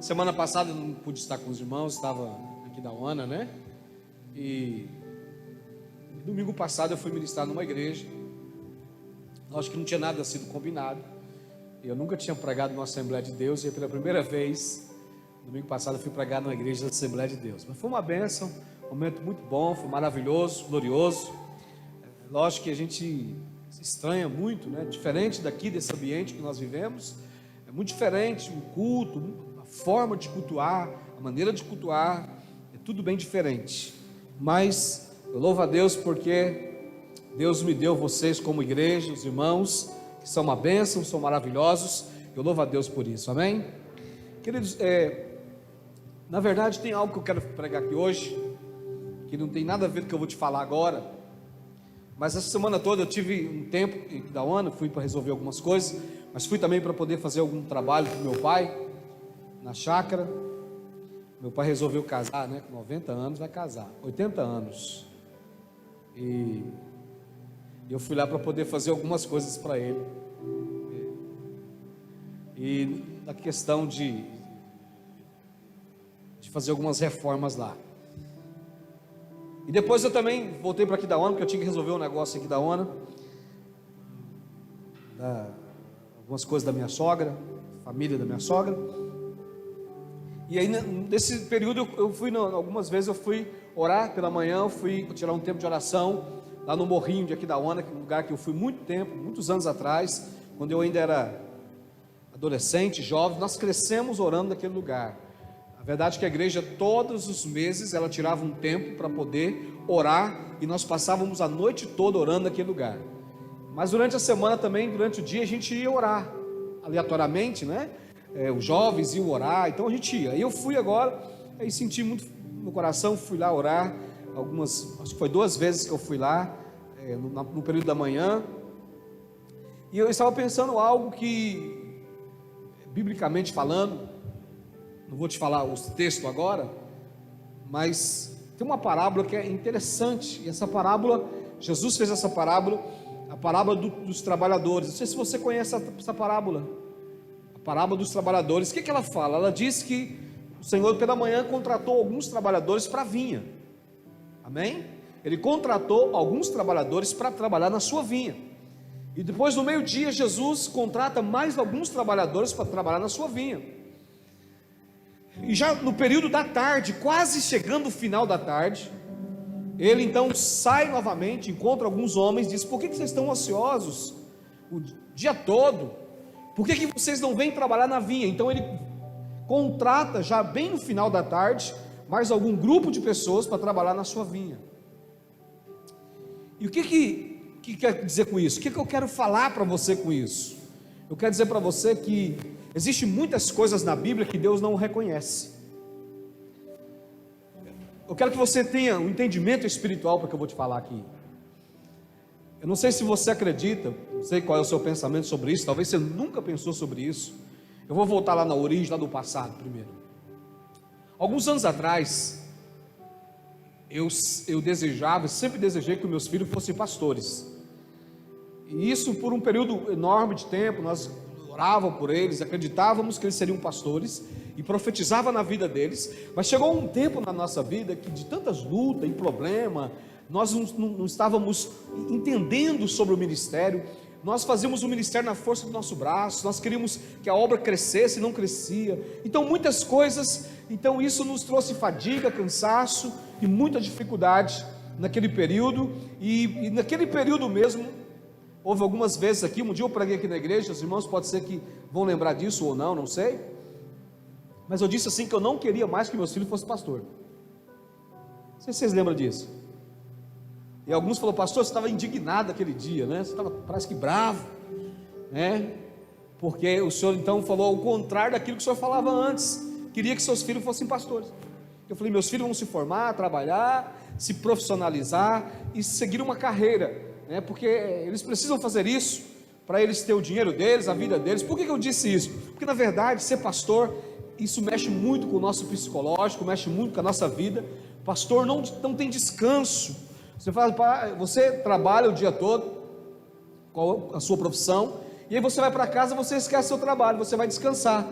Semana passada eu não pude estar com os irmãos, estava aqui da UANA, né? E domingo passado eu fui ministrar numa igreja. Acho que não tinha nada sido combinado. Eu nunca tinha pregado numa Assembleia de Deus e pela primeira vez, domingo passado eu fui pregar numa igreja da Assembleia de Deus. Mas foi uma bênção, um momento muito bom, foi maravilhoso, glorioso. Lógico que a gente se estranha muito, né? Diferente daqui, desse ambiente que nós vivemos. É muito diferente o culto, a forma de cultuar, a maneira de cultuar, é tudo bem diferente. Mas eu louvo a Deus porque Deus me deu vocês como igreja, os irmãos, que são uma bênção, são maravilhosos. Eu louvo a Deus por isso, amém? Queridos, na verdade tem algo que eu quero pregar aqui hoje, que não tem nada a ver com o que eu vou te falar agora. Mas essa semana toda eu tive um tempo da UANA, fui para resolver algumas coisas, mas fui também para poder fazer algum trabalho com meu pai, na chácara. Meu pai resolveu casar, né? Com 90 anos vai casar, 80 anos. E eu fui lá para poder fazer algumas coisas para ele. E a questão de fazer algumas reformas lá. E depois eu também voltei para aqui da ONU, porque eu tinha que resolver um negócio aqui da ONU, algumas coisas da minha sogra, família da minha sogra. E aí nesse período eu fui, algumas vezes eu fui orar pela manhã, eu fui tirar um tempo de oração lá no morrinho de aqui da ONU, que é um lugar que eu fui muito tempo, muitos anos atrás, quando eu ainda era adolescente, jovem. Nós crescemos orando naquele lugar. A verdade é que a igreja todos os meses ela tirava um tempo para poder orar, e nós passávamos a noite toda orando naquele lugar. Mas durante a semana também, durante o dia, a gente ia orar aleatoriamente, né? Os jovens iam orar, então a gente ia. E eu fui agora, aí senti muito no coração, fui lá orar acho que foi 2 vezes que eu fui lá, no período da manhã. E eu estava pensando algo que, biblicamente falando, não vou te falar os textos agora, mas tem uma parábola que é interessante. E essa parábola, Jesus fez essa parábola, a parábola dos trabalhadores. Não sei se você conhece essa parábola, a parábola dos trabalhadores. O que ela fala? Ela diz que o Senhor pela manhã contratou alguns trabalhadores para a vinha. Amém? Ele contratou alguns trabalhadores para trabalhar na sua vinha. E depois no meio-dia Jesus contrata mais alguns trabalhadores para trabalhar na sua vinha. E já no período da tarde, quase chegando o final da tarde, ele então sai novamente, encontra alguns homens, diz: por que vocês estão ociosos o dia todo? Por que vocês não vêm trabalhar na vinha? Então ele contrata já bem no final da tarde mais algum grupo de pessoas para trabalhar na sua vinha. E o que quer dizer com isso? O que eu quero falar para você com isso? Eu quero dizer para você que existem muitas coisas na Bíblia que Deus não reconhece. Eu quero que você tenha um entendimento espiritual para o que eu vou te falar aqui. Eu não sei se você acredita, não sei qual é o seu pensamento sobre isso, talvez você nunca pensou sobre isso. Eu vou voltar lá na origem, lá do passado primeiro. Alguns anos atrás, eu sempre desejei que meus filhos fossem pastores. E isso por um período enorme de tempo, nós orávamos por eles, acreditávamos que eles seriam pastores e profetizava na vida deles. Mas chegou um tempo na nossa vida que, de tantas lutas e problemas, nós não estávamos entendendo sobre o ministério. Nós fazíamos o ministério na força do nosso braço, nós queríamos que a obra crescesse e não crescia. Então muitas coisas, então isso nos trouxe fadiga, cansaço e muita dificuldade naquele período. E naquele período mesmo, houve algumas vezes aqui, um dia eu preguei aqui na igreja, os irmãos pode ser que vão lembrar disso ou não, não sei. Mas eu disse assim que eu não queria mais que meus filhos fossem pastor. Não sei se vocês lembram disso. E alguns falaram: pastor, você estava indignado aquele dia, né? Você estava, parece que bravo, né? Porque o senhor então falou ao contrário daquilo que o senhor falava antes. Queria que seus filhos fossem pastores. Eu falei: meus filhos vão se formar, trabalhar, se profissionalizar e seguir uma carreira, né? Porque eles precisam fazer isso para eles terem o dinheiro deles, a vida deles. Por que eu disse isso? Porque na verdade ser pastor, isso mexe muito com o nosso psicológico, mexe muito com a nossa vida. Pastor não tem descanso. Você trabalha o dia todo, qual a sua profissão, e aí você vai para casa, você esquece seu trabalho, você vai descansar.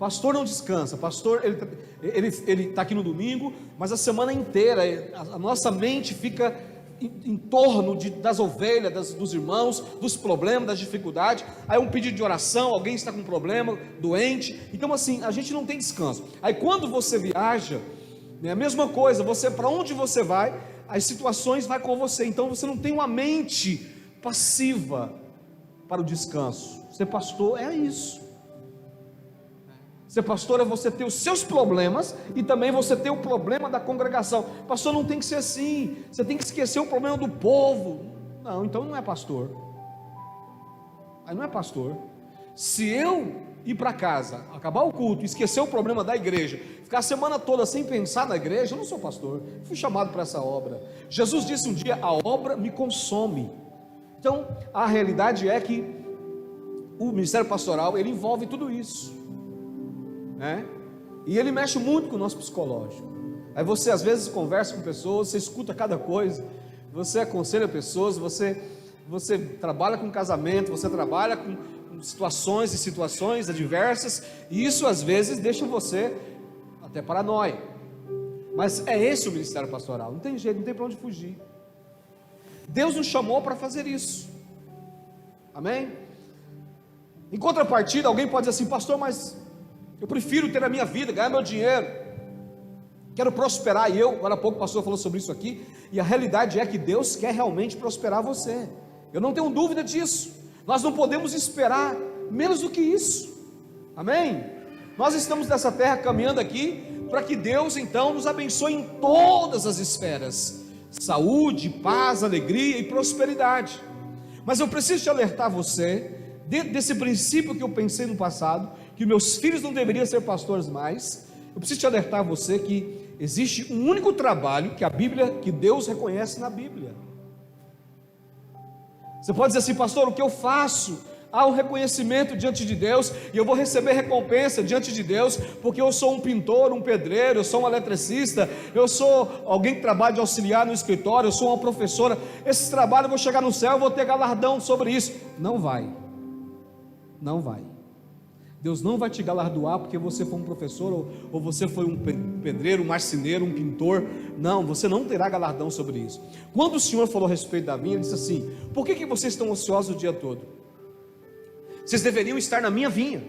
pastor não descansa, pastor ele está aqui no domingo, mas a semana inteira a nossa mente fica em torno das ovelhas, dos irmãos, dos problemas, das dificuldades. Aí um pedido de oração, alguém está com um problema, doente. Então assim, a gente não tem descanso. Aí quando você viaja, é a mesma coisa, para onde você vai, as situações vão com você. Então você não tem uma mente passiva para o descanso. Ser pastor é isso. Ser pastor é você ter os seus problemas e também você ter o problema da congregação. Pastor não tem que ser assim. Você tem que esquecer o problema do povo. Não, então não é pastor. Aí não é pastor. Se eu ir para casa, acabar o culto, esquecer o problema da igreja, ficar a semana toda sem pensar na igreja, eu não sou pastor. Fui chamado para essa obra. Jesus disse um dia: a obra me consome. Então a realidade é que o ministério pastoral, ele envolve tudo isso, né? E ele mexe muito com o nosso psicológico. Aí você às vezes conversa com pessoas, você escuta cada coisa, você aconselha pessoas, você trabalha com casamento, você trabalha com situações e situações adversas, e isso às vezes deixa você até paranoia. Mas é esse o ministério pastoral, não tem jeito, não tem para onde fugir. Deus nos chamou para fazer isso. Amém? Em contrapartida, alguém pode dizer assim: pastor, mas eu prefiro ter a minha vida, ganhar meu dinheiro, quero prosperar. E agora há pouco o pastor falou sobre isso aqui, e a realidade é que Deus quer realmente prosperar você. Eu não tenho dúvida disso. Nós não podemos esperar menos do que isso. Amém? Nós estamos nessa terra caminhando aqui para que Deus então nos abençoe em todas as esferas: saúde, paz, alegria e prosperidade. Mas eu preciso te alertar você, dentro desse princípio que eu pensei no passado, que meus filhos não deveriam ser pastores mais. Eu preciso te alertar você que existe um único trabalho que Deus reconhece na Bíblia. Você pode dizer assim: pastor, o que eu faço? Há um reconhecimento diante de Deus, e eu vou receber recompensa diante de Deus, porque eu sou um pintor, um pedreiro, eu sou um eletricista, eu sou alguém que trabalha de auxiliar no escritório, eu sou uma professora. Esse trabalho eu vou chegar no céu, eu vou ter galardão sobre isso. Não vai. Não vai. Deus não vai te galardoar porque você foi um professor, ou você foi um pedreiro, um marceneiro, um pintor. Não, você não terá galardão sobre isso. Quando o Senhor falou a respeito da vinha, Ele disse assim: por que vocês estão ociosos o dia todo? Vocês deveriam estar na minha vinha.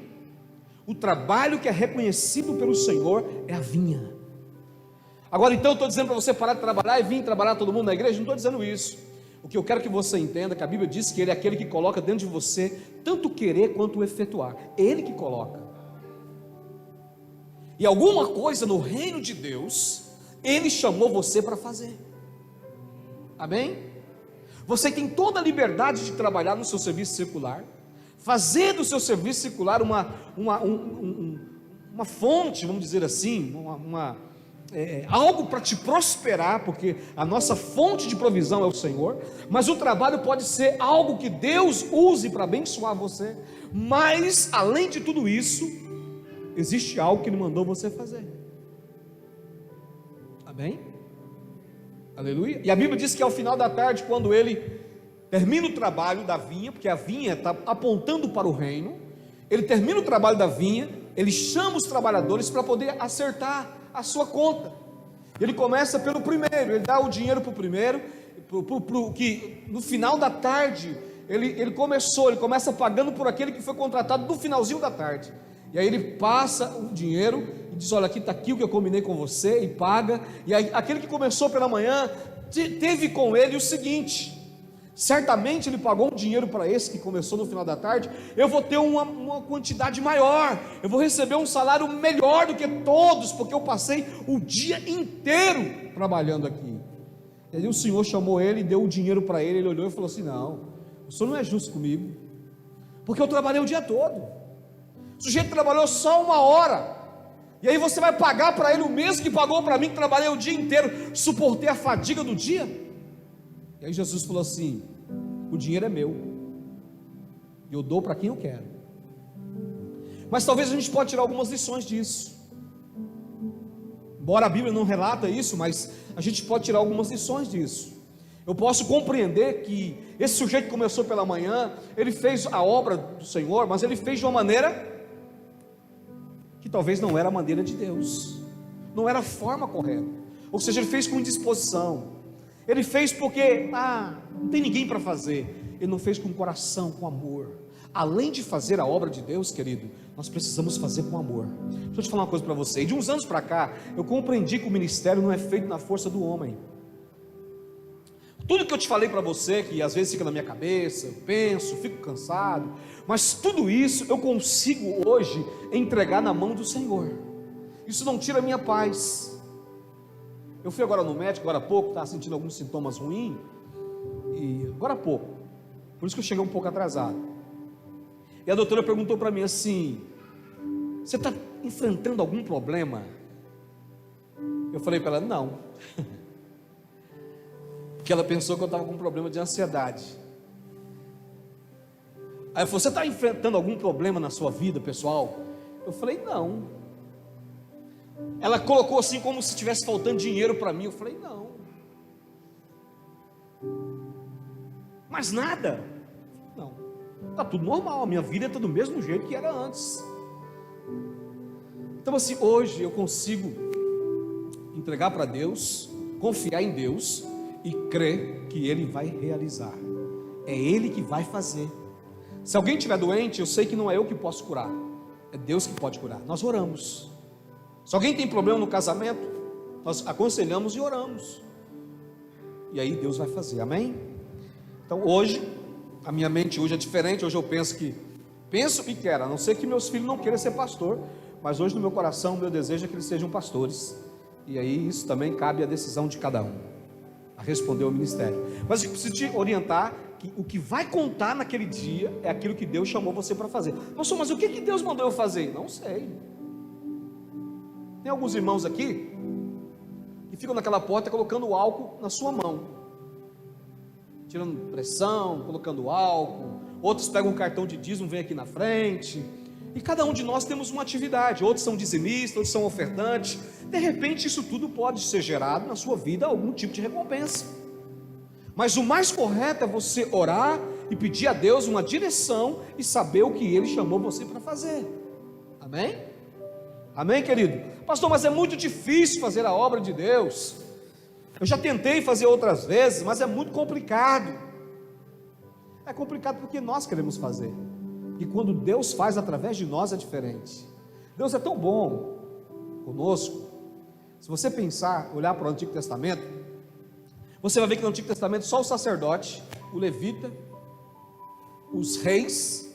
O trabalho que é reconhecido pelo Senhor é a vinha. Agora então eu estou dizendo para você parar de trabalhar e vir trabalhar todo mundo na igreja? Não estou dizendo isso. O que eu quero que você entenda é que a Bíblia diz que Ele é aquele que coloca dentro de você tanto o querer quanto o efetuar. Ele que coloca. E alguma coisa no reino de Deus, Ele chamou você para fazer. Amém? Você tem toda a liberdade de trabalhar no seu serviço secular, fazer do seu serviço secular uma fonte, vamos dizer assim, algo para te prosperar, porque a nossa fonte de provisão é o Senhor. Mas o trabalho pode ser algo que Deus use para abençoar você. Mas além de tudo isso, existe algo que Ele mandou você fazer. Amém? Aleluia. E a Bíblia diz que ao final da tarde, quando Ele termina o trabalho da vinha, porque a vinha está apontando para o reino, Ele termina o trabalho da vinha, Ele chama os trabalhadores para poder acertar a sua conta. Ele começa pelo primeiro, Ele dá o dinheiro para o primeiro, que no final da tarde, ele começa pagando por aquele que foi contratado no finalzinho da tarde. E aí Ele passa o dinheiro e diz: olha, aqui está aqui o que eu combinei com você, e paga. E aí aquele que começou pela manhã, teve com ele o seguinte: certamente ele pagou um dinheiro para esse que começou no final da tarde, eu vou ter uma quantidade maior, eu vou receber um salário melhor do que todos, porque eu passei o dia inteiro trabalhando aqui. E aí o Senhor chamou ele, deu o dinheiro para ele, ele olhou e falou assim: não, o Senhor não é justo comigo, porque eu trabalhei o dia todo. O sujeito trabalhou só 1 hora, e aí você vai pagar para ele o mesmo que pagou para mim, que trabalhei o dia inteiro, suportei a fadiga do dia? E aí Jesus falou assim: o dinheiro é meu, e eu dou para quem eu quero. Mas talvez a gente pode tirar algumas lições disso. Embora a Bíblia não relata isso, mas a gente pode tirar algumas lições disso. Eu posso compreender que esse sujeito começou pela manhã, ele fez a obra do Senhor, mas ele fez de uma maneira que talvez não era a maneira de Deus, não era a forma correta, ou seja, ele fez com indisposição, ele fez porque, não tem ninguém para fazer, ele não fez com coração, com amor. Além de fazer a obra de Deus, querido, nós precisamos fazer com amor. Deixa eu te falar uma coisa para você, e de uns anos para cá, eu compreendi que o ministério não é feito na força do homem. Tudo que eu te falei para você, que às vezes fica na minha cabeça, eu penso, fico cansado, mas tudo isso eu consigo hoje entregar na mão do Senhor. Isso não tira a minha paz. Eu fui agora no médico, agora há pouco, estava sentindo alguns sintomas ruins, e agora há pouco, por isso que eu cheguei um pouco atrasado. E a doutora perguntou para mim assim: você está enfrentando algum problema? Eu falei para ela: não. Porque ela pensou que eu estava com um problema de ansiedade. Aí ela falou: você está enfrentando algum problema na sua vida pessoal? Eu falei: não. Ela colocou assim como se estivesse faltando dinheiro para mim. Eu falei: não. Mas nada? Não. Está tudo normal, a minha vida está do mesmo jeito que era antes. Então assim, hoje eu consigo entregar para Deus, confiar em Deus e crer que Ele vai realizar. É Ele que vai fazer. Se alguém estiver doente, eu sei que não é eu que posso curar, é Deus que pode curar. Nós oramos. Se alguém tem problema no casamento, nós aconselhamos e oramos, e aí Deus vai fazer, amém? Então hoje, a minha mente hoje é diferente. Hoje eu penso e quero, a não ser que meus filhos não queiram ser pastor, mas hoje no meu coração, o meu desejo é que eles sejam pastores, e aí isso também cabe à decisão de cada um, a responder ao ministério. Mas eu preciso te orientar que o que vai contar naquele dia é aquilo que Deus chamou você para fazer. Pastor, mas o que Deus mandou eu fazer? Não sei. Tem alguns irmãos aqui que ficam naquela porta colocando álcool na sua mão, tirando pressão, colocando álcool. Outros pegam um cartão de dízimo, vem aqui na frente. E cada um de nós temos uma atividade. Outros são dizimistas, outros são ofertantes. De repente isso tudo pode ser gerado na sua vida algum tipo de recompensa. Mas o mais correto é você orar e pedir a Deus uma direção e saber o que Ele chamou você para fazer. Amém? Amém, querido? Pastor, mas é muito difícil fazer a obra de Deus. Eu já tentei fazer outras vezes, mas é muito complicado. É complicado porque nós queremos fazer, e quando Deus faz através de nós é diferente. Deus é tão bom conosco. Se você pensar, olhar para o Antigo Testamento, você vai ver que no Antigo Testamento só o sacerdote, o levita, os reis,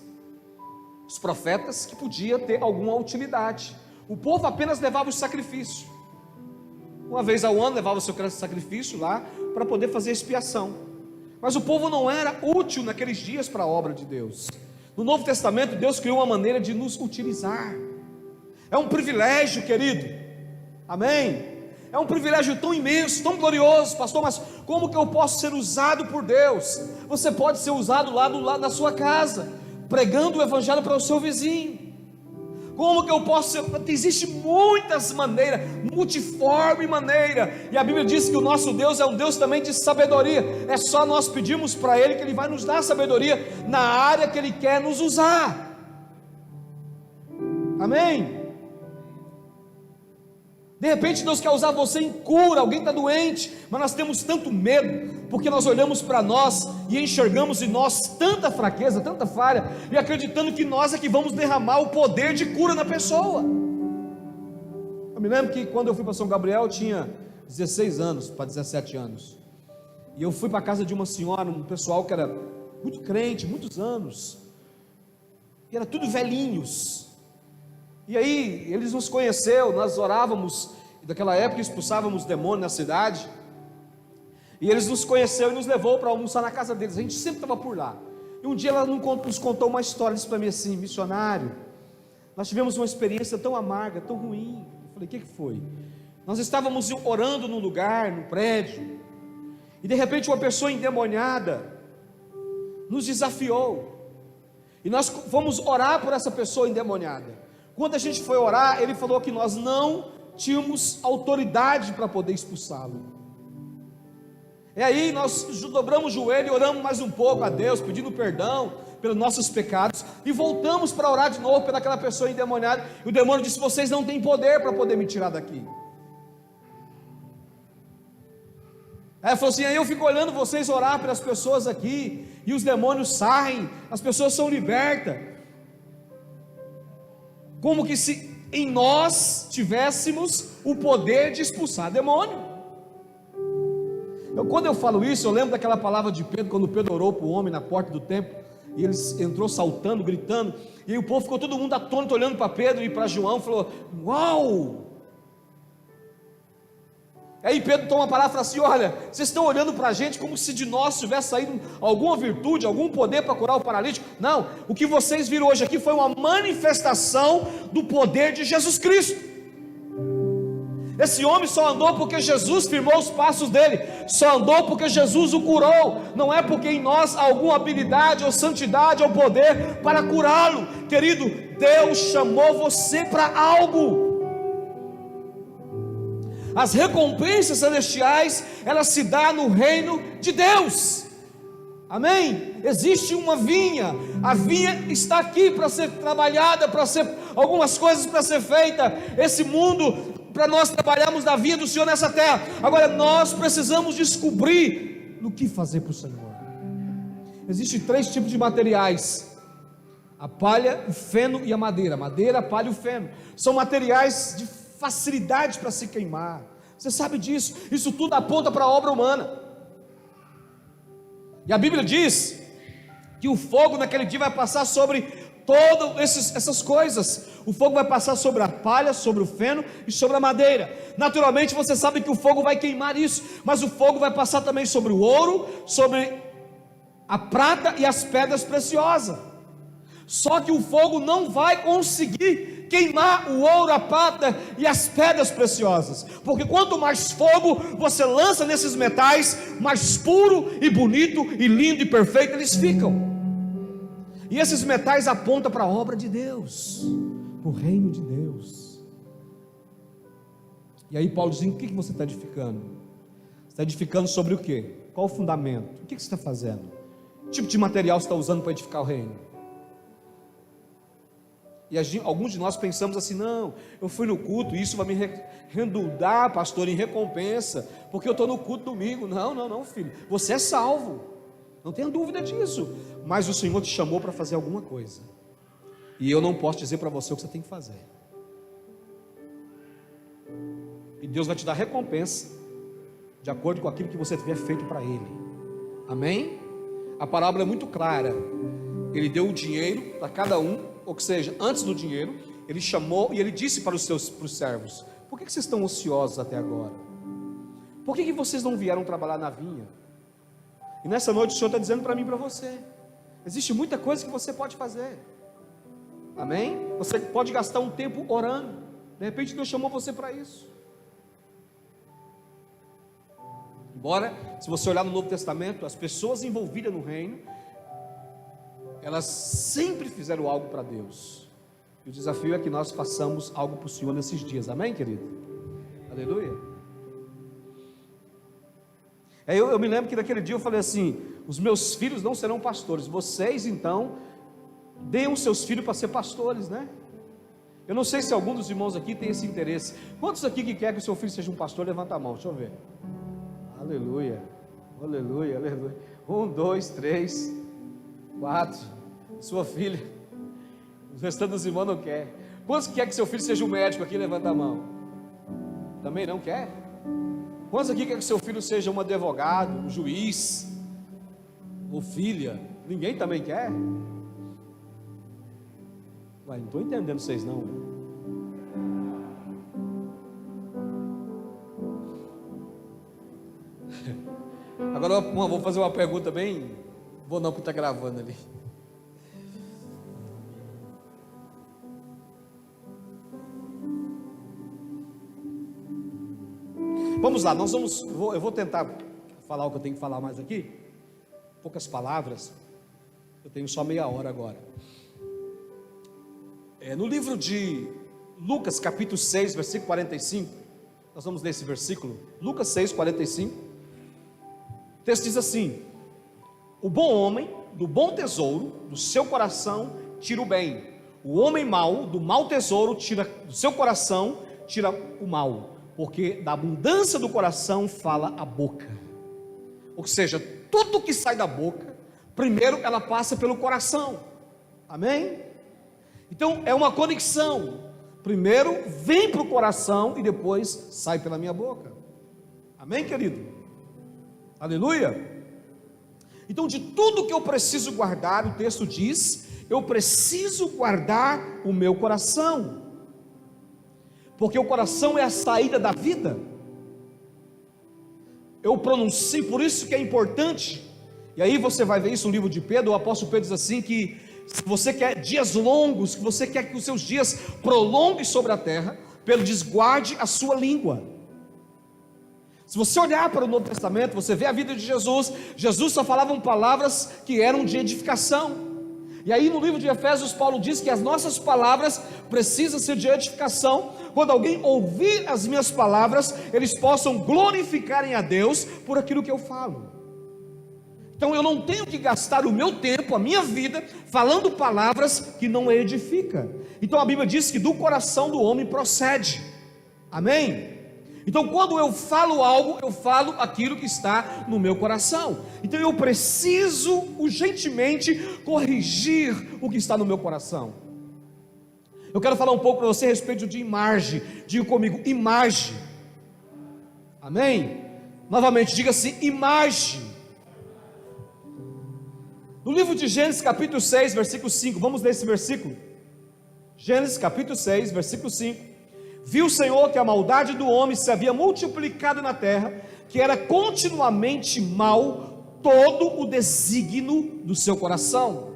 os profetas que podia ter alguma utilidade. O povo apenas levava o sacrifício. Uma vez ao ano levava o seu sacrifício lá para poder fazer expiação. Mas o povo não era útil naqueles dias para a obra de Deus. No Novo Testamento, Deus criou uma maneira de nos utilizar. É um privilégio, querido. Amém? É um privilégio tão imenso, tão glorioso. Pastor, mas como que eu posso ser usado por Deus? Você pode ser usado lá do lado da sua casa, pregando o evangelho para o seu vizinho. Como que eu posso ser? Existem muitas maneiras, multiforme maneira, e a Bíblia diz que o nosso Deus é um Deus também de sabedoria. É só nós pedirmos para Ele que Ele vai nos dar sabedoria na área que Ele quer nos usar. Amém? De repente Deus quer usar você em cura, alguém está doente, mas nós temos tanto medo, porque nós olhamos para nós e enxergamos em nós tanta fraqueza, tanta falha, e acreditando que nós é que vamos derramar o poder de cura na pessoa. Eu me lembro que quando eu fui para São Gabriel, eu tinha 16 anos, para 17 anos, e eu fui para a casa de uma senhora, um pessoal que era muito crente, muitos anos, e era tudo velhinhos. E aí, eles nos conheceram, nós orávamos, e naquela época expulsávamos demônios na cidade, e eles nos conheceram e nos levou para almoçar na casa deles. A gente sempre estava por lá. E um dia ela nos contou uma história, disse para mim assim: missionário, nós tivemos uma experiência tão amarga, tão ruim. Eu falei: o que foi? Nós estávamos orando num lugar, num prédio, e de repente uma pessoa endemoniada nos desafiou, e nós fomos orar por essa pessoa endemoniada. Quando a gente foi orar, ele falou que nós não tínhamos autoridade para poder expulsá-lo. E aí nós dobramos o joelho e oramos mais um pouco a Deus, pedindo perdão pelos nossos pecados, e voltamos para orar de novo pelaquela pessoa endemoniada, e o demônio disse: vocês não têm poder para poder me tirar daqui. Aí falou assim: aí eu fico olhando vocês orar pelas pessoas aqui, e os demônios saem, as pessoas são libertas, como que se em nós tivéssemos o poder de expulsar demônio. Quando eu falo isso, eu lembro daquela palavra de Pedro, quando Pedro orou para o homem na porta do templo, e ele entrou saltando, gritando, e aí o povo ficou todo mundo atônito, olhando para Pedro e para João, falou: uau! Aí Pedro toma a palavra e fala assim: olha, vocês estão olhando para a gente como se de nós tivesse saído alguma virtude, algum poder para curar o paralítico. Não, o que vocês viram hoje aqui foi uma manifestação do poder de Jesus Cristo. Esse homem só andou porque Jesus firmou os passos dele, só andou porque Jesus o curou, não é porque em nós há alguma habilidade ou santidade ou poder para curá-lo. Querido, Deus chamou você para algo. As recompensas celestiais, elas se dão no reino de Deus. Amém? Existe uma vinha, a vinha está aqui para ser trabalhada, para ser algumas coisas para ser feita. Esse mundo, para nós trabalharmos na vinha do Senhor nessa terra. Agora nós precisamos descobrir no que fazer para o Senhor. Existem 3 tipos de materiais: a palha, o feno e a madeira. A madeira, a palha e o feno são materiais de facilidade para se queimar. Você sabe disso. Isso tudo aponta para a obra humana. E a Bíblia diz que o fogo naquele dia vai passar sobre todas essas coisas. O fogo vai passar sobre a palha, sobre o feno e sobre a madeira. Naturalmente você sabe que o fogo vai queimar isso, mas o fogo vai passar também sobre o ouro, sobre a prata e as pedras preciosas. Só que o fogo não vai conseguir queimar o ouro, a prata e as pedras preciosas, porque quanto mais fogo você lança nesses metais, mais puro e bonito e lindo e perfeito eles ficam. E esses metais apontam para a obra de Deus, para o reino de Deus. E aí Paulo diz: o que você está edificando? Você está edificando sobre o quê? Qual o fundamento? O que você está fazendo? Que tipo de material você está usando para edificar o reino? E alguns de nós pensamos assim: não, eu fui no culto, isso vai me redundar, pastor, em recompensa, porque eu estou no culto domingo. Não, filho, você é salvo, não tenha dúvida disso, mas o Senhor te chamou para fazer alguma coisa, e eu não posso dizer para você o que você tem que fazer, e Deus vai te dar recompensa, de acordo com aquilo que você tiver feito para Ele. Amém? A parábola é muito clara. Ele deu o dinheiro para cada um, ou seja, antes do dinheiro, ele chamou e ele disse para os servos: por que vocês estão ociosos até agora? Por que vocês não vieram trabalhar na vinha? E nessa noite o Senhor está dizendo para mim e para você: existe muita coisa que você pode fazer. Amém? Você pode gastar um tempo orando. De repente Deus chamou você para isso. Embora, se você olhar no Novo Testamento, as pessoas envolvidas no reino, elas sempre fizeram algo para Deus. E o desafio é que nós façamos algo para o Senhor nesses dias. Amém, querido? Aleluia. Eu me lembro que naquele dia eu falei assim: os meus filhos não serão pastores. Vocês então deem os seus filhos para ser pastores, né? Eu não sei se algum dos irmãos aqui tem esse interesse. Quantos aqui que quer que o seu filho seja um pastor? Levanta a mão, deixa eu ver. Aleluia, aleluia, aleluia. 1, 2, 3, 4. Sua filha. Os restantes dos irmãos não quer. Quantos quer que seu filho seja um médico aqui? Levanta a mão. Também não quer? Quantos aqui quer que seu filho seja um advogado, um juiz, ou filha? Ninguém também quer? Uai, não estou entendendo vocês não. Agora vou fazer uma pergunta bem... Vou não, porque está gravando ali. Vamos lá, eu vou tentar falar o que eu tenho que falar mais aqui. Poucas palavras. Eu tenho só meia hora agora. No livro de Lucas, capítulo 6, versículo 45. Nós vamos ler esse versículo. Lucas 6, 45. O texto diz assim: o bom homem, do bom tesouro, do seu coração, tira o bem. O homem mau, do mau tesouro, tira do seu coração, tira o mal. Porque da abundância do coração fala a boca. Ou seja, tudo que sai da boca, primeiro ela passa pelo coração. Amém? Então é uma conexão. Primeiro vem para o coração e depois sai pela minha boca. Amém, querido? Aleluia? Então, de tudo que eu preciso guardar, o texto diz, eu preciso guardar o meu coração, porque o coração é a saída da vida. Eu pronuncio, por isso que é importante, e aí você vai ver isso no livro de Pedro. O apóstolo Pedro diz assim, que se você quer dias longos, que você quer que os seus dias prolonguem sobre a terra, Pedro diz, guarde a sua língua. Se você olhar para o Novo Testamento, você vê a vida de Jesus. Jesus só falava palavras que eram de edificação. E aí no livro de Efésios, Paulo diz que as nossas palavras precisam ser de edificação. Quando alguém ouvir as minhas palavras, eles possam glorificarem a Deus por aquilo que eu falo. Então eu não tenho que gastar o meu tempo, a minha vida, falando palavras que não edificam. Então a Bíblia diz que do coração do homem procede. Amém? Então quando eu falo algo, eu falo aquilo que está no meu coração. Então eu preciso urgentemente corrigir o que está no meu coração. Eu quero falar um pouco para você a respeito de imagem. Diga comigo, imagem. Amém? Novamente, diga assim, imagem. No livro de Gênesis capítulo 6, versículo 5, vamos ler esse versículo. Gênesis capítulo 6, versículo 5. Viu o Senhor que a maldade do homem se havia multiplicado na terra, que era continuamente mal todo o desígnio do seu coração.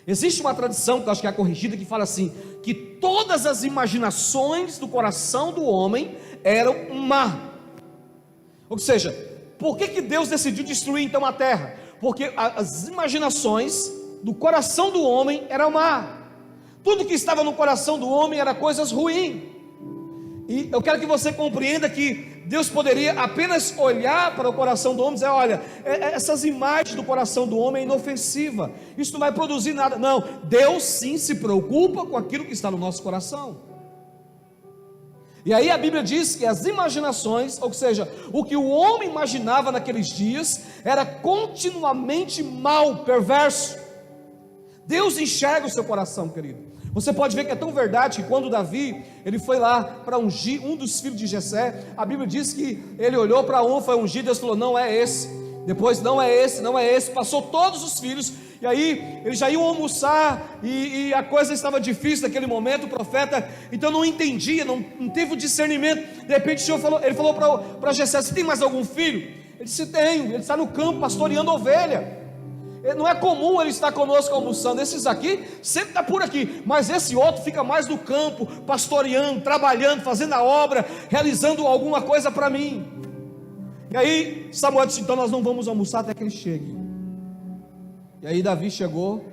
Existe uma tradição, que eu acho que é a corrigida, que fala assim, que todas as imaginações do coração do homem eram má. Ou seja, por que Deus decidiu destruir então a terra? Porque as imaginações do coração do homem eram má. Tudo que estava no coração do homem era coisas ruins. E eu quero que você compreenda que Deus poderia apenas olhar para o coração do homem e dizer, olha, essas imagens do coração do homem é inofensiva, isso não vai produzir nada. Não, Deus sim se preocupa com aquilo que está no nosso coração. E aí a Bíblia diz que as imaginações, ou seja, o que o homem imaginava naqueles dias, era continuamente mal, perverso. Deus enxerga o seu coração, querido. Você pode ver que é tão verdade que quando Davi, ele foi lá para ungir um dos filhos de Jessé, a Bíblia diz que ele olhou para um, foi ungir, Deus falou, não é esse. Depois, não é esse, passou todos os filhos, e aí eles já iam almoçar, e a coisa estava difícil naquele momento, o profeta, então não entendia, não teve o discernimento. De repente o Senhor falou, ele falou para Jessé, você tem mais algum filho? Ele disse, tenho, ele está no campo pastoreando ovelha. Não é comum ele estar conosco almoçando, esses aqui sempre está por aqui, mas esse outro fica mais no campo, pastoreando, trabalhando, fazendo a obra, realizando alguma coisa para mim. E aí Samuel disse, então nós não vamos almoçar até que ele chegue. E aí Davi chegou,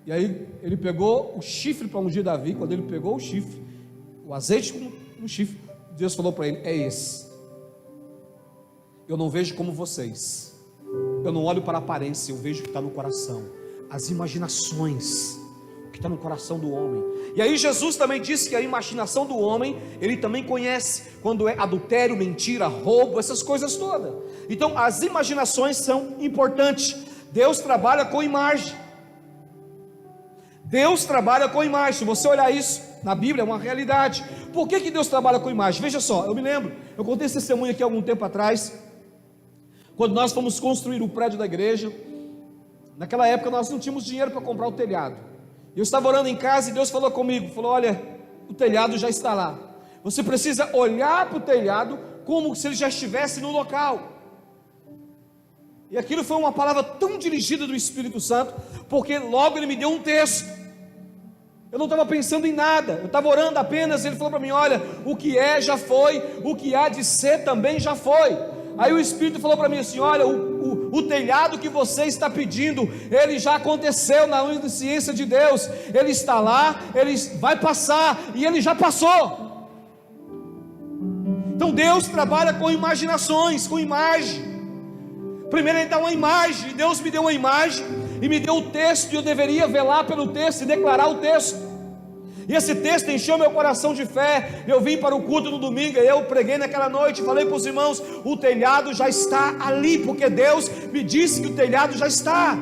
e aí ele pegou o chifre para ungir Davi. Quando ele pegou o chifre, o azeite com o chifre, Deus falou para ele, é esse. Eu não vejo como vocês, eu não olho para a aparência, eu vejo o que está no coração, as imaginações, o que está no coração do homem. E aí Jesus também disse que a imaginação do homem, ele também conhece, quando é adultério, mentira, roubo, essas coisas todas. Então as imaginações são importantes. Deus trabalha com imagem. Deus trabalha com imagem. Se você olhar isso na Bíblia, é uma realidade. Por que Deus trabalha com imagem? Veja só, eu me lembro, eu contei esse testemunho aqui há algum tempo atrás, quando nós fomos construir o prédio da igreja. Naquela época nós não tínhamos dinheiro para comprar o telhado. Eu estava orando em casa e Deus falou comigo, falou, olha, o telhado já está lá. Você precisa olhar para o telhado como se ele já estivesse no local. E aquilo foi uma palavra tão dirigida do Espírito Santo, porque logo ele me deu um texto. Eu não estava pensando em nada, eu estava orando apenas. Ele falou para mim, olha, o que é já foi, o que há de ser também já foi. Aí o Espírito falou para mim assim, olha, o telhado que você está pedindo, ele já aconteceu na onisciência de Deus, ele está lá, ele vai passar, e ele já passou. Então Deus trabalha com imaginações, com imagem. Primeiro Ele dá uma imagem, Deus me deu uma imagem e me deu o texto, e eu deveria velar pelo texto e declarar o texto. E esse texto encheu meu coração de fé. Eu vim para o culto no domingo, e eu preguei naquela noite, falei para os irmãos: o telhado já está ali, porque Deus me disse que o telhado já está.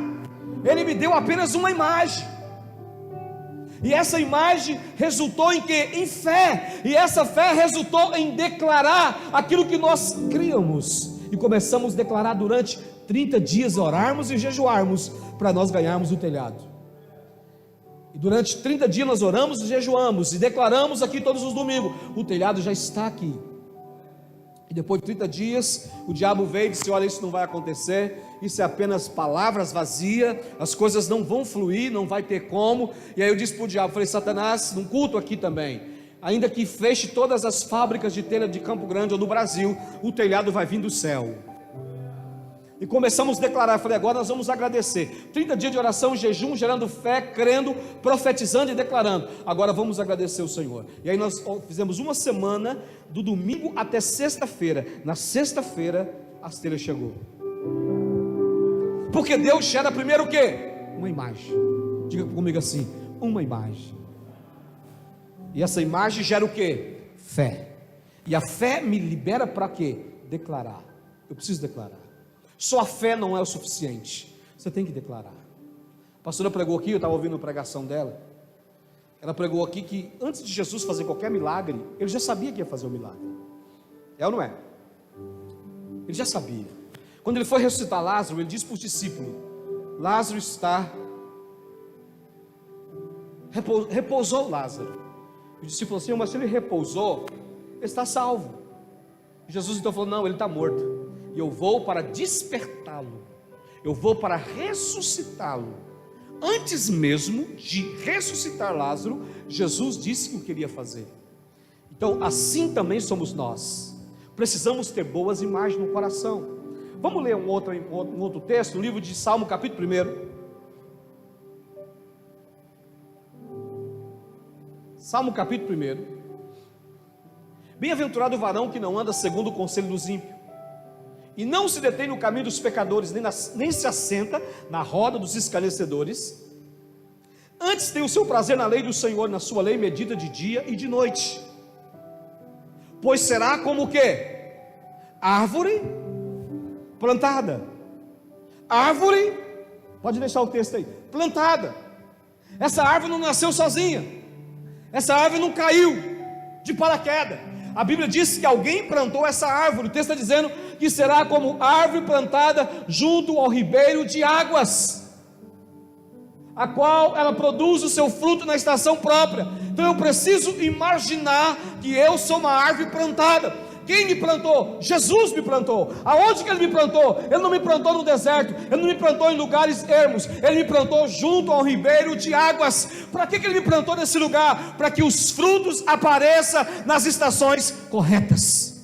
Ele me deu apenas uma imagem, e essa imagem resultou em quê? Em fé. E essa fé resultou em declarar aquilo que nós criamos. E começamos a declarar durante 30 dias, orarmos e jejuarmos para nós ganharmos o telhado. E durante 30 dias nós oramos e jejuamos e declaramos aqui todos os domingos: o telhado já está aqui. E depois de 30 dias, o diabo veio e disse: olha, isso não vai acontecer, isso é apenas palavras vazias, as coisas não vão fluir, não vai ter como. E aí eu disse para o diabo, falei: Satanás, num culto aqui também, ainda que feche todas as fábricas de telha de Campo Grande ou do Brasil, o telhado vai vir do céu. E começamos a declarar, falei: agora nós vamos agradecer. 30 dias de oração, jejum, gerando fé, crendo, profetizando e declarando. Agora vamos agradecer o Senhor. E aí nós fizemos uma semana, do domingo até sexta-feira. Na sexta-feira, as telhas chegou. Porque Deus gera primeiro o quê? Uma imagem. Diga comigo assim: uma imagem. E essa imagem gera o quê? Fé. E a fé me libera para quê? Declarar. Eu preciso declarar. Só a fé não é o suficiente, você tem que declarar. A pastora pregou aqui, eu estava ouvindo a pregação dela. Ela pregou aqui que antes de Jesus fazer qualquer milagre, ele já sabia que ia fazer o milagre. É ou não é? Ele já sabia. Quando ele foi ressuscitar Lázaro, ele disse para os discípulos: Lázaro está... Repousou Lázaro. O discípulo falou assim: mas se ele repousou, ele está salvo. E Jesus então falou: não, ele está morto. E eu vou para despertá-lo, eu vou para ressuscitá-lo. Antes mesmo de ressuscitar Lázaro, Jesus disse que o queria fazer. Então assim também somos nós. Precisamos ter boas imagens no coração. Vamos ler um outro texto, no livro de Salmo, capítulo 1. Salmo capítulo 1. Bem-aventurado o varão que não anda segundo o conselho dos ímpios, e não se detém no caminho dos pecadores, nem se assenta na roda dos escarnecedores. Antes tem o seu prazer na lei do Senhor, na sua lei medita de dia e de noite. Pois será como o quê? Árvore plantada. Árvore, pode deixar o texto aí, plantada. Essa árvore não nasceu sozinha, essa árvore não caiu de paraquedas. A Bíblia diz que alguém plantou essa árvore. O texto está dizendo que será como árvore plantada junto ao ribeiro de águas, a qual ela produz o seu fruto na estação própria. Então eu preciso imaginar que eu sou uma árvore plantada. Quem me plantou? Jesus me plantou. Aonde que Ele me plantou? Ele não me plantou no deserto, Ele não me plantou em lugares ermos, Ele me plantou junto ao ribeiro de águas. Para que Ele me plantou nesse lugar? Para que os frutos apareçam nas estações corretas.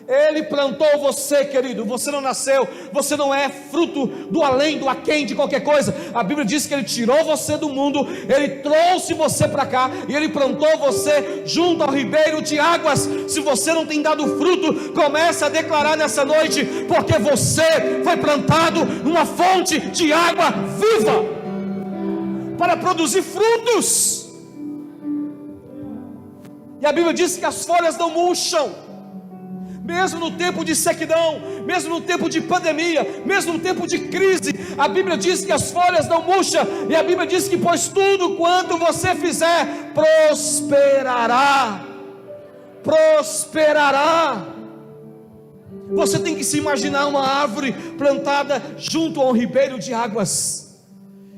Ele plantou você, querido. Você não nasceu, você não é fruto do além, do aquém de qualquer coisa. A Bíblia diz que Ele tirou você do mundo, Ele trouxe você para cá, e Ele plantou você junto ao ribeiro de águas. Se você não tem dado fruto, comece a declarar nessa noite, porque você foi plantado numa fonte de água viva, para produzir frutos. E a Bíblia diz que as folhas não murcham. Mesmo no tempo de sequidão, mesmo no tempo de pandemia, mesmo no tempo de crise, a Bíblia diz que as folhas não murcham. E a Bíblia diz que pois tudo quanto você fizer prosperará. Prosperará. Você tem que se imaginar uma árvore plantada junto a um ribeiro de águas.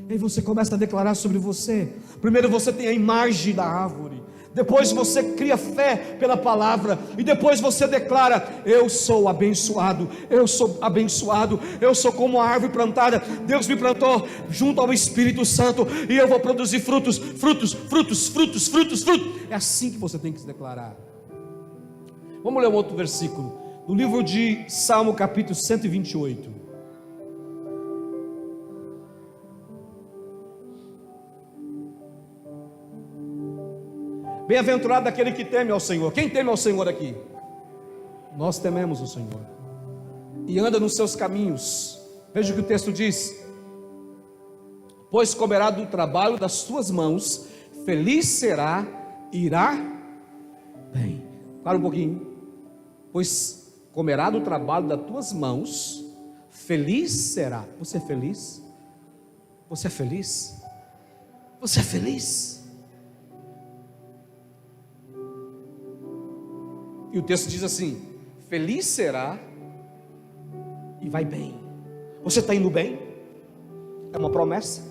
E aí você começa a declarar sobre você. Primeiro você tem a imagem da árvore, depois você cria fé pela palavra, e depois você declara: eu sou abençoado, eu sou abençoado, eu sou como a árvore plantada, Deus me plantou junto ao Espírito Santo, e eu vou produzir frutos, frutos, frutos, frutos, frutos, frutos. É assim que você tem que se declarar. Vamos ler um outro versículo, no livro de Salmo capítulo 128. Bem-aventurado aquele que teme ao Senhor. Quem teme ao Senhor aqui? Nós tememos o Senhor e anda nos seus caminhos. Veja o que o texto diz: pois comerá do trabalho das tuas mãos, feliz será, irá bem. Para um pouquinho. Pois comerá do trabalho das tuas mãos, feliz será. Você é feliz? Você é feliz? Você é feliz? E o texto diz assim: feliz será e vai bem. Você está indo bem? É uma promessa.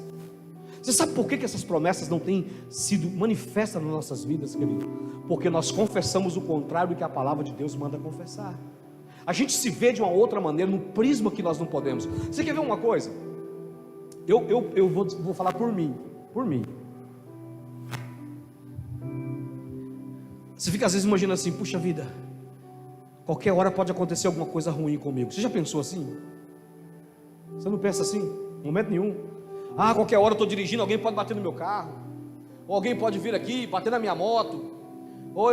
Você sabe por que essas promessas não têm sido manifestas nas nossas vidas, querido? Porque nós confessamos o contrário do que a palavra de Deus manda confessar. A gente se vê de uma outra maneira, num prisma que nós não podemos. Você quer ver uma coisa? Eu vou falar por mim. Você fica às vezes imaginando assim: puxa vida, qualquer hora pode acontecer alguma coisa ruim comigo. Você já pensou assim? Você não pensa assim? Em momento nenhum. Qualquer hora eu estou dirigindo, alguém pode bater no meu carro, ou alguém pode vir aqui, bater na minha moto, ou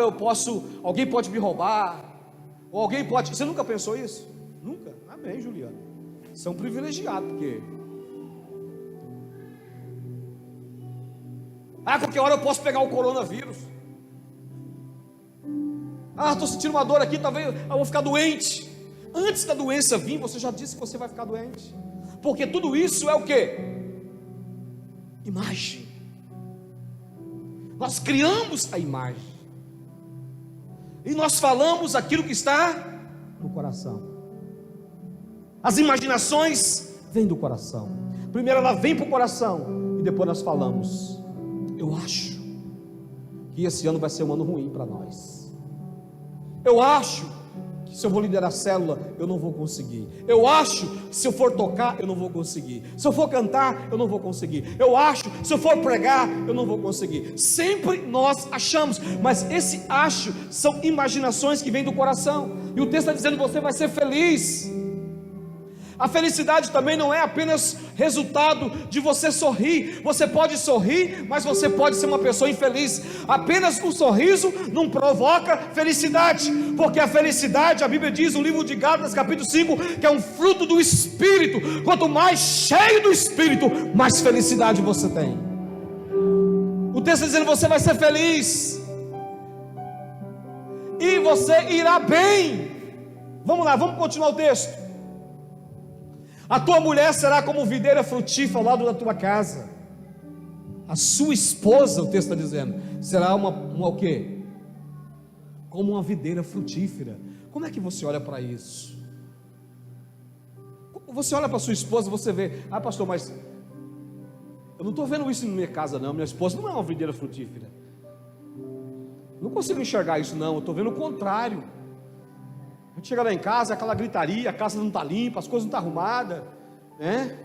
alguém pode me roubar, ou alguém pode... Você nunca pensou isso? Nunca? Amém, Juliano. Você é um privilegiado, porque... qualquer hora eu posso pegar o coronavírus. Estou sentindo uma dor aqui, talvez eu vou ficar doente. Antes da doença vir, você já disse que você vai ficar doente. Porque tudo isso é o quê? Imagem. Nós criamos a imagem. E nós falamos aquilo que está no coração. As imaginações vêm do coração. Primeiro ela vem para o coração e depois nós falamos: eu acho que esse ano vai ser um ano ruim para nós. Eu acho que se eu vou liderar a célula, eu não vou conseguir. Eu acho que se eu for tocar, eu não vou conseguir. Se eu for cantar, eu não vou conseguir. Eu acho que se eu for pregar, eu não vou conseguir. Sempre nós achamos, mas esse acho são imaginações que vêm do coração. E o texto está dizendo: você vai ser feliz. A felicidade também não é apenas resultado de você sorrir. Você pode sorrir, mas você pode ser uma pessoa infeliz. Apenas um sorriso não provoca felicidade, porque a felicidade, a Bíblia diz no livro de Gálatas capítulo 5, que é um fruto do Espírito. Quanto mais cheio do Espírito, mais felicidade você tem. O texto está dizendo: você vai ser feliz e você irá bem. Vamos lá, vamos continuar o texto. A tua mulher será como videira frutífera ao lado da tua casa. A sua esposa, o texto está dizendo, será uma o quê? Como uma videira frutífera. Como é que você olha para isso? Você olha para sua esposa, você vê: pastor, mas eu não estou vendo isso na minha casa não. Minha esposa não é uma videira frutífera. Não consigo enxergar isso não. Eu estou vendo o contrário. A gente chega lá em casa, aquela gritaria, a casa não está limpa, as coisas não estão arrumadas, né?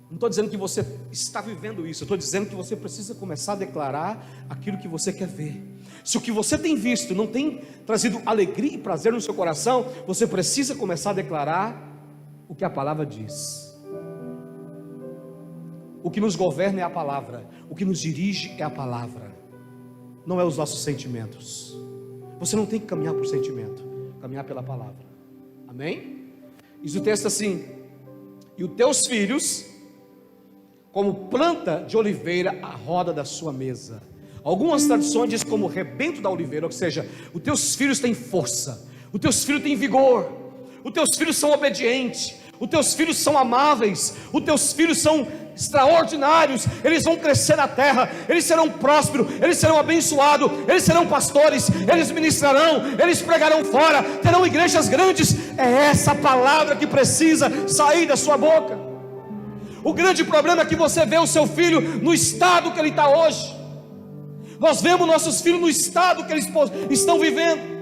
Não estou dizendo que você está vivendo isso, eu estou dizendo que você precisa começar a declarar aquilo que você quer ver. Se o que você tem visto não tem trazido alegria e prazer no seu coração, você precisa começar a declarar o que a palavra diz. O que nos governa é a palavra, o que nos dirige é a palavra, não é os nossos sentimentos. Você não tem que caminhar por sentimento, caminhar pela palavra. Amém? Diz o texto assim: e os teus filhos, como planta de oliveira à roda da sua mesa. Algumas traduções dizem como rebento da oliveira, ou seja, os teus filhos têm força, os teus filhos têm vigor, os teus filhos são obedientes, os teus filhos são amáveis, os teus filhos são extraordinários. Eles vão crescer na terra, eles serão prósperos, eles serão abençoados, eles serão pastores, eles ministrarão, eles pregarão fora, terão igrejas grandes. É essa palavra que precisa sair da sua boca. O grande problema é que você vê o seu filho no estado que ele está hoje. Nós vemos nossos filhos no estado que eles estão vivendo.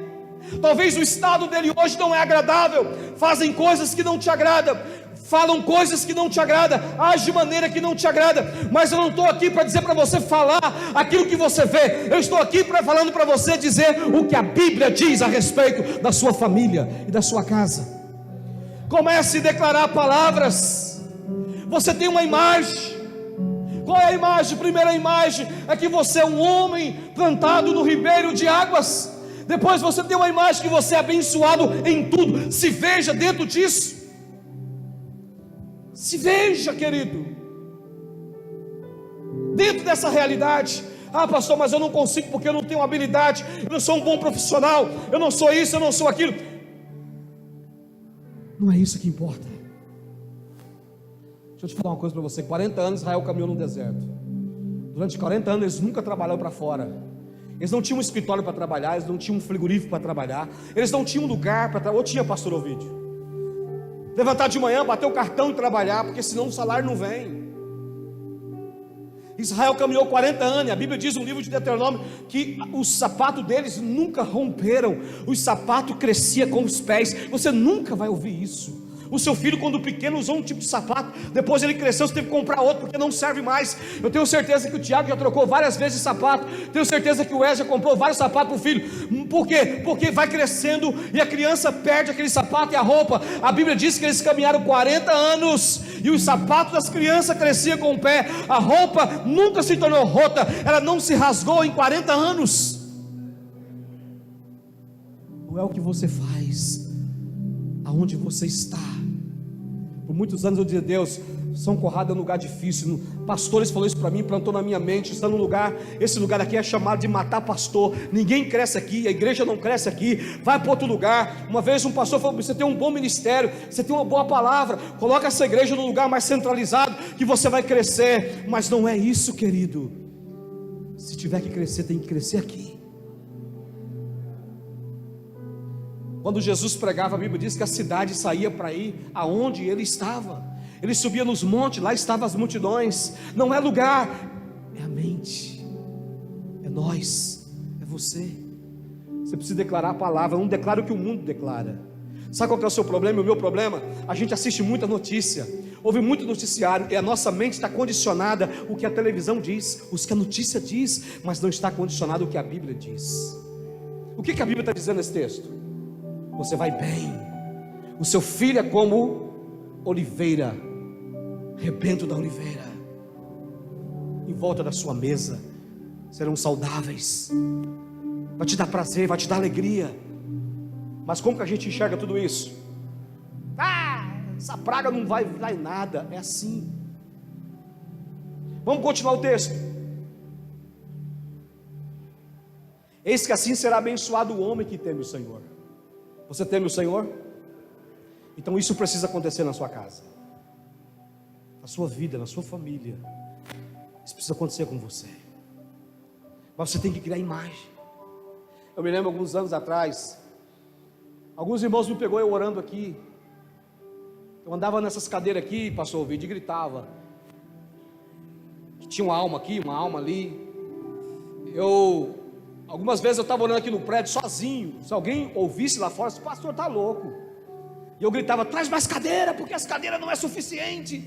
Talvez o estado dele hoje não é agradável, fazem coisas que não te agradam, falam coisas que não te agradam, agem de maneira que não te agrada. Mas eu não estou aqui para dizer para você falar aquilo que você vê. Eu estou aqui falando para você dizer o que a Bíblia diz a respeito da sua família e da sua casa. Comece a declarar palavras. Você tem uma imagem. Qual é a imagem? A primeira imagem é que você é um homem plantado no ribeiro de águas. Depois você tem uma imagem que você é abençoado em tudo. Se veja dentro disso. Se veja, querido, dentro dessa realidade. Ah, pastor, mas eu não consigo porque eu não tenho habilidade, eu não sou um bom profissional, eu não sou isso, eu não sou aquilo. Não é isso que importa. Deixa eu te falar uma coisa para você. 40 anos Israel caminhou no deserto. Durante 40 anos eles nunca trabalharam para fora. Eles não tinham um escritório para trabalhar, eles não tinham um frigorífico para trabalhar, eles não tinham um lugar para trabalhar. Ou tinha, pastor Ovídio? Levantar de manhã, bater o cartão e trabalhar, porque senão o salário não vem. Israel caminhou 40 anos, a Bíblia diz no livro de Deuteronômio que os sapatos deles nunca romperam, os sapatos cresciam com os pés. Você nunca vai ouvir isso. O seu filho, quando pequeno, usou um tipo de sapato, depois ele cresceu, você teve que comprar outro, porque não serve mais. Eu tenho certeza que o Tiago já trocou várias vezes de sapato, tenho certeza que o Wes já comprou vários sapatos para o filho. Por quê? Porque vai crescendo e a criança perde aquele sapato e a roupa. A Bíblia diz que eles caminharam 40 anos e os sapatos das crianças cresciam com o pé, a roupa nunca se tornou rota, ela não se rasgou em 40 anos. Não é o que você faz, aonde você está. Por muitos anos eu dizia: Deus, São Conrado é um lugar difícil. Pastores falou isso para mim, plantou na minha mente. Está num lugar, esse lugar aqui é chamado de matar pastor. Ninguém cresce aqui, a igreja não cresce aqui. Vai para outro lugar. Uma vez um pastor falou: você tem um bom ministério, você tem uma boa palavra, coloca essa igreja num lugar mais centralizado, que você vai crescer. Mas não é isso, querido. Se tiver que crescer, tem que crescer aqui. Quando Jesus pregava, a Bíblia diz que a cidade saía para ir aonde ele estava. Ele subia nos montes, lá estavam as multidões. Não é lugar, é a mente, é nós, é você. Você precisa declarar a palavra, não declara o que o mundo declara. Sabe qual que é o seu problema e o meu problema? A gente assiste muita notícia, ouve muito noticiário, e a nossa mente está condicionada o que a televisão diz, o que a notícia diz, mas não está condicionado o que a Bíblia diz. O que a Bíblia está dizendo nesse texto? Você vai bem, o seu filho é como oliveira, rebento da oliveira, em volta da sua mesa serão saudáveis, vai te dar prazer, vai te dar alegria. Mas como que a gente enxerga tudo isso? Essa praga não vai dar em nada. É assim. Vamos continuar o texto. Eis que assim será abençoado o homem que teme o Senhor. Você teme o Senhor? Então isso precisa acontecer na sua casa, na sua vida, na sua família. Isso precisa acontecer com você. Mas você tem que criar imagem. Eu me lembro alguns anos atrás, alguns irmãos me pegou eu orando aqui. Eu andava nessas cadeiras aqui, pastor Ovídio, e gritava que tinha uma alma aqui, uma alma ali. Algumas vezes eu estava orando aqui no prédio sozinho. Se alguém ouvisse lá fora, esse pastor está louco. E eu gritava: traz mais cadeira, porque as cadeiras não é suficiente.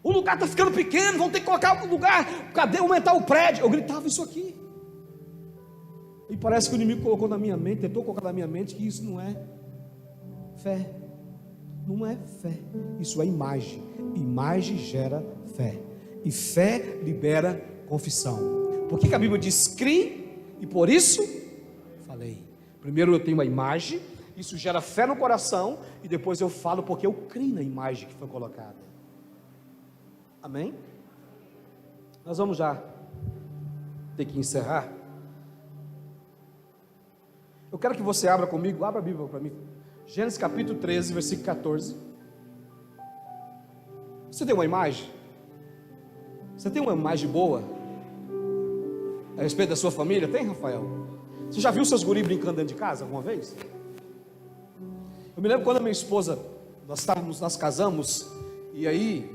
O lugar está ficando pequeno, vão ter que colocar um lugar, cadeira, aumentar o prédio. Eu gritava isso aqui. E parece que o inimigo colocou na minha mente, tentou colocar na minha mente que isso não é fé. Não é fé, isso é imagem. Imagem gera fé, e fé libera confissão. Por que a Bíblia diz crê? E por isso falei. Primeiro eu tenho uma imagem, isso gera fé no coração, e depois eu falo porque eu creio na imagem que foi colocada. Amém? Nós vamos já ter que encerrar. Eu quero que você abra comigo, abra a Bíblia para mim. Gênesis capítulo 13, versículo 14. Você tem uma imagem? Você tem uma imagem boa a respeito da sua família? Tem, Rafael? Você já viu seus guris brincando dentro de casa alguma vez? Eu me lembro quando a minha esposa, nós casamos, e aí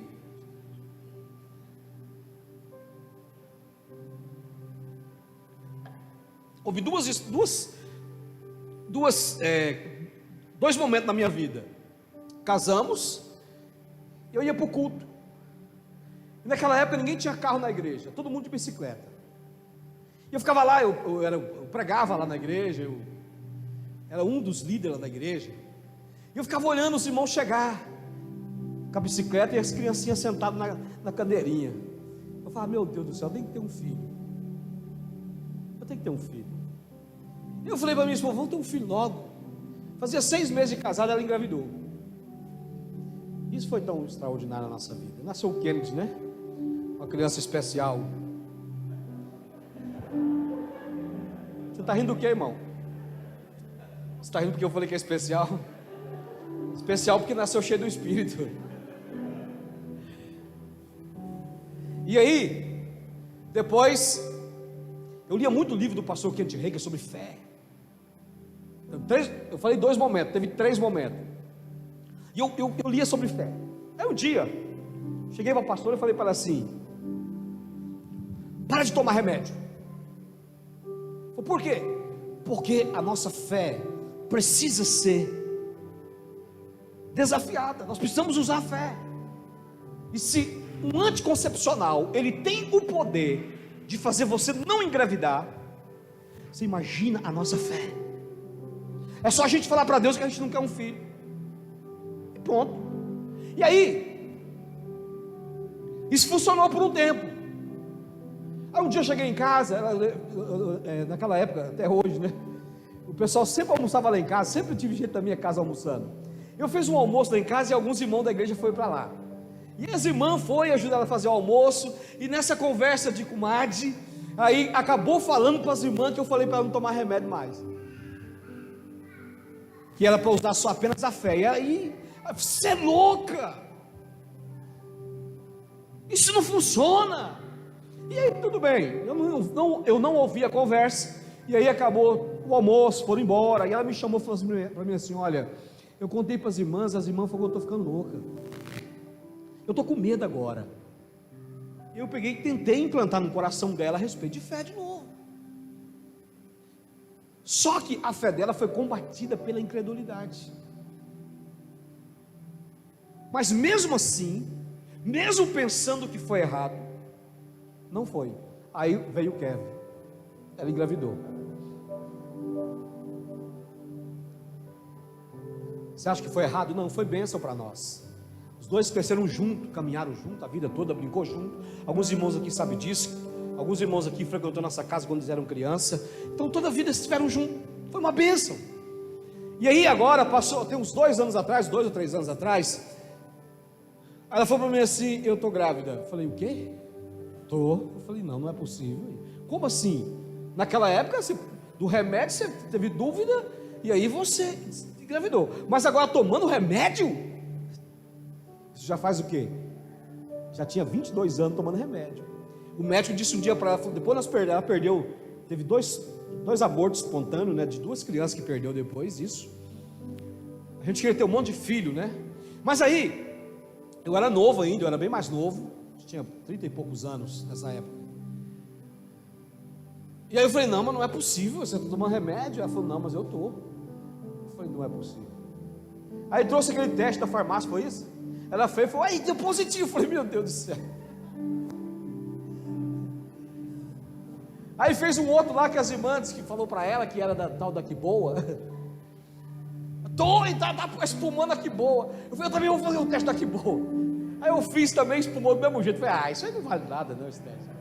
houve dois momentos na minha vida. Casamos, eu ia para o culto, e naquela época ninguém tinha carro na igreja, todo mundo de bicicleta. E eu ficava lá, eu pregava lá na igreja, eu era um dos líderes lá da igreja, e eu ficava olhando os irmãos chegar com a bicicleta e as criancinhas sentadas na cadeirinha. Eu falava: meu Deus do céu, eu tenho que ter um filho. Eu tenho que ter um filho. Eu falei para minha esposa, vamos ter um filho logo. Fazia 6 meses de casada, ela engravidou. Isso foi tão extraordinário na nossa vida. Nasceu o Kennedy, né? Uma criança especial. Você está rindo do que, irmão? Você está rindo porque eu falei que é especial? Especial porque nasceu cheio do Espírito. E aí, depois, eu lia muito livro do pastor Kent Hagin sobre fé. Eu falei 2 momentos, teve 3 momentos. E eu lia sobre fé. Aí um dia, cheguei para a pastora e falei para ela assim: para de tomar remédio. Por quê? Porque a nossa fé precisa ser desafiada. Nós precisamos usar a fé. E se um anticoncepcional, ele tem o poder de fazer você não engravidar, você imagina a nossa fé. É só a gente falar para Deus que a gente não quer um filho, e pronto. E aí, isso funcionou por um tempo. Aí um dia eu cheguei em casa, naquela época, até hoje, né? O pessoal sempre almoçava lá em casa, sempre tive gente da minha casa almoçando. Eu fiz um almoço lá em casa e alguns irmãos da igreja foram para lá. E as irmãs foram ajudar ela a fazer o almoço, e nessa conversa de comadre, aí acabou falando para as irmãs que eu falei para ela não tomar remédio mais. Que era para usar só apenas a fé. E aí, você é louca! Isso não funciona! E aí, tudo bem, eu não ouvi a conversa, e aí acabou o almoço, foram embora, e ela me chamou e falou assim, para mim assim: olha, eu contei para as irmãs falaram que eu estou ficando louca, eu estou com medo agora. Eu peguei e tentei implantar no coração dela a respeito de fé de novo, só que a fé dela foi combatida pela incredulidade. Mas mesmo assim, mesmo pensando que foi errado, não foi. Aí veio o Kevin, ela engravidou. Você acha que foi errado? Não, foi bênção para nós. Os dois cresceram junto, caminharam junto, a vida toda brincou junto. Alguns irmãos aqui sabem disso. Alguns irmãos aqui frequentou nossa casa quando eles eram criança. Então toda a vida estiveram juntos. Foi uma bênção. E aí agora passou, tem uns 2 anos atrás, 2 ou 3 anos atrás, ela falou para mim assim: eu estou grávida. Eu falei: o quê? Eu falei: não é possível. Como assim? Naquela época do remédio você teve dúvida, e aí você engravidou. Mas agora tomando remédio, isso já faz o quê? Já tinha 22 anos tomando remédio. O médico disse um dia para ela, depois ela perdeu, teve dois abortos espontâneos, né, de 2 crianças que perdeu depois disso. A gente queria ter um monte de filho, né? Mas aí, eu era novo ainda, eu era bem mais novo, tinha 30 e poucos anos nessa época. E aí eu falei: não, mas não é possível, você está tomando remédio? Ela falou: não, mas eu estou. Eu falei: não é possível. Aí trouxe aquele teste da farmácia, foi isso? Ela fez e falou: aí deu positivo. Eu falei: meu Deus do céu. Aí fez um outro lá que as irmãs que falou para ela que era da tal da que boa. Tá espumando a que boa. Eu falei: eu também vou fazer o teste da que boa. Aí eu fiz também, espumou do mesmo jeito. Eu falei: isso aí não vale nada não, esse teste.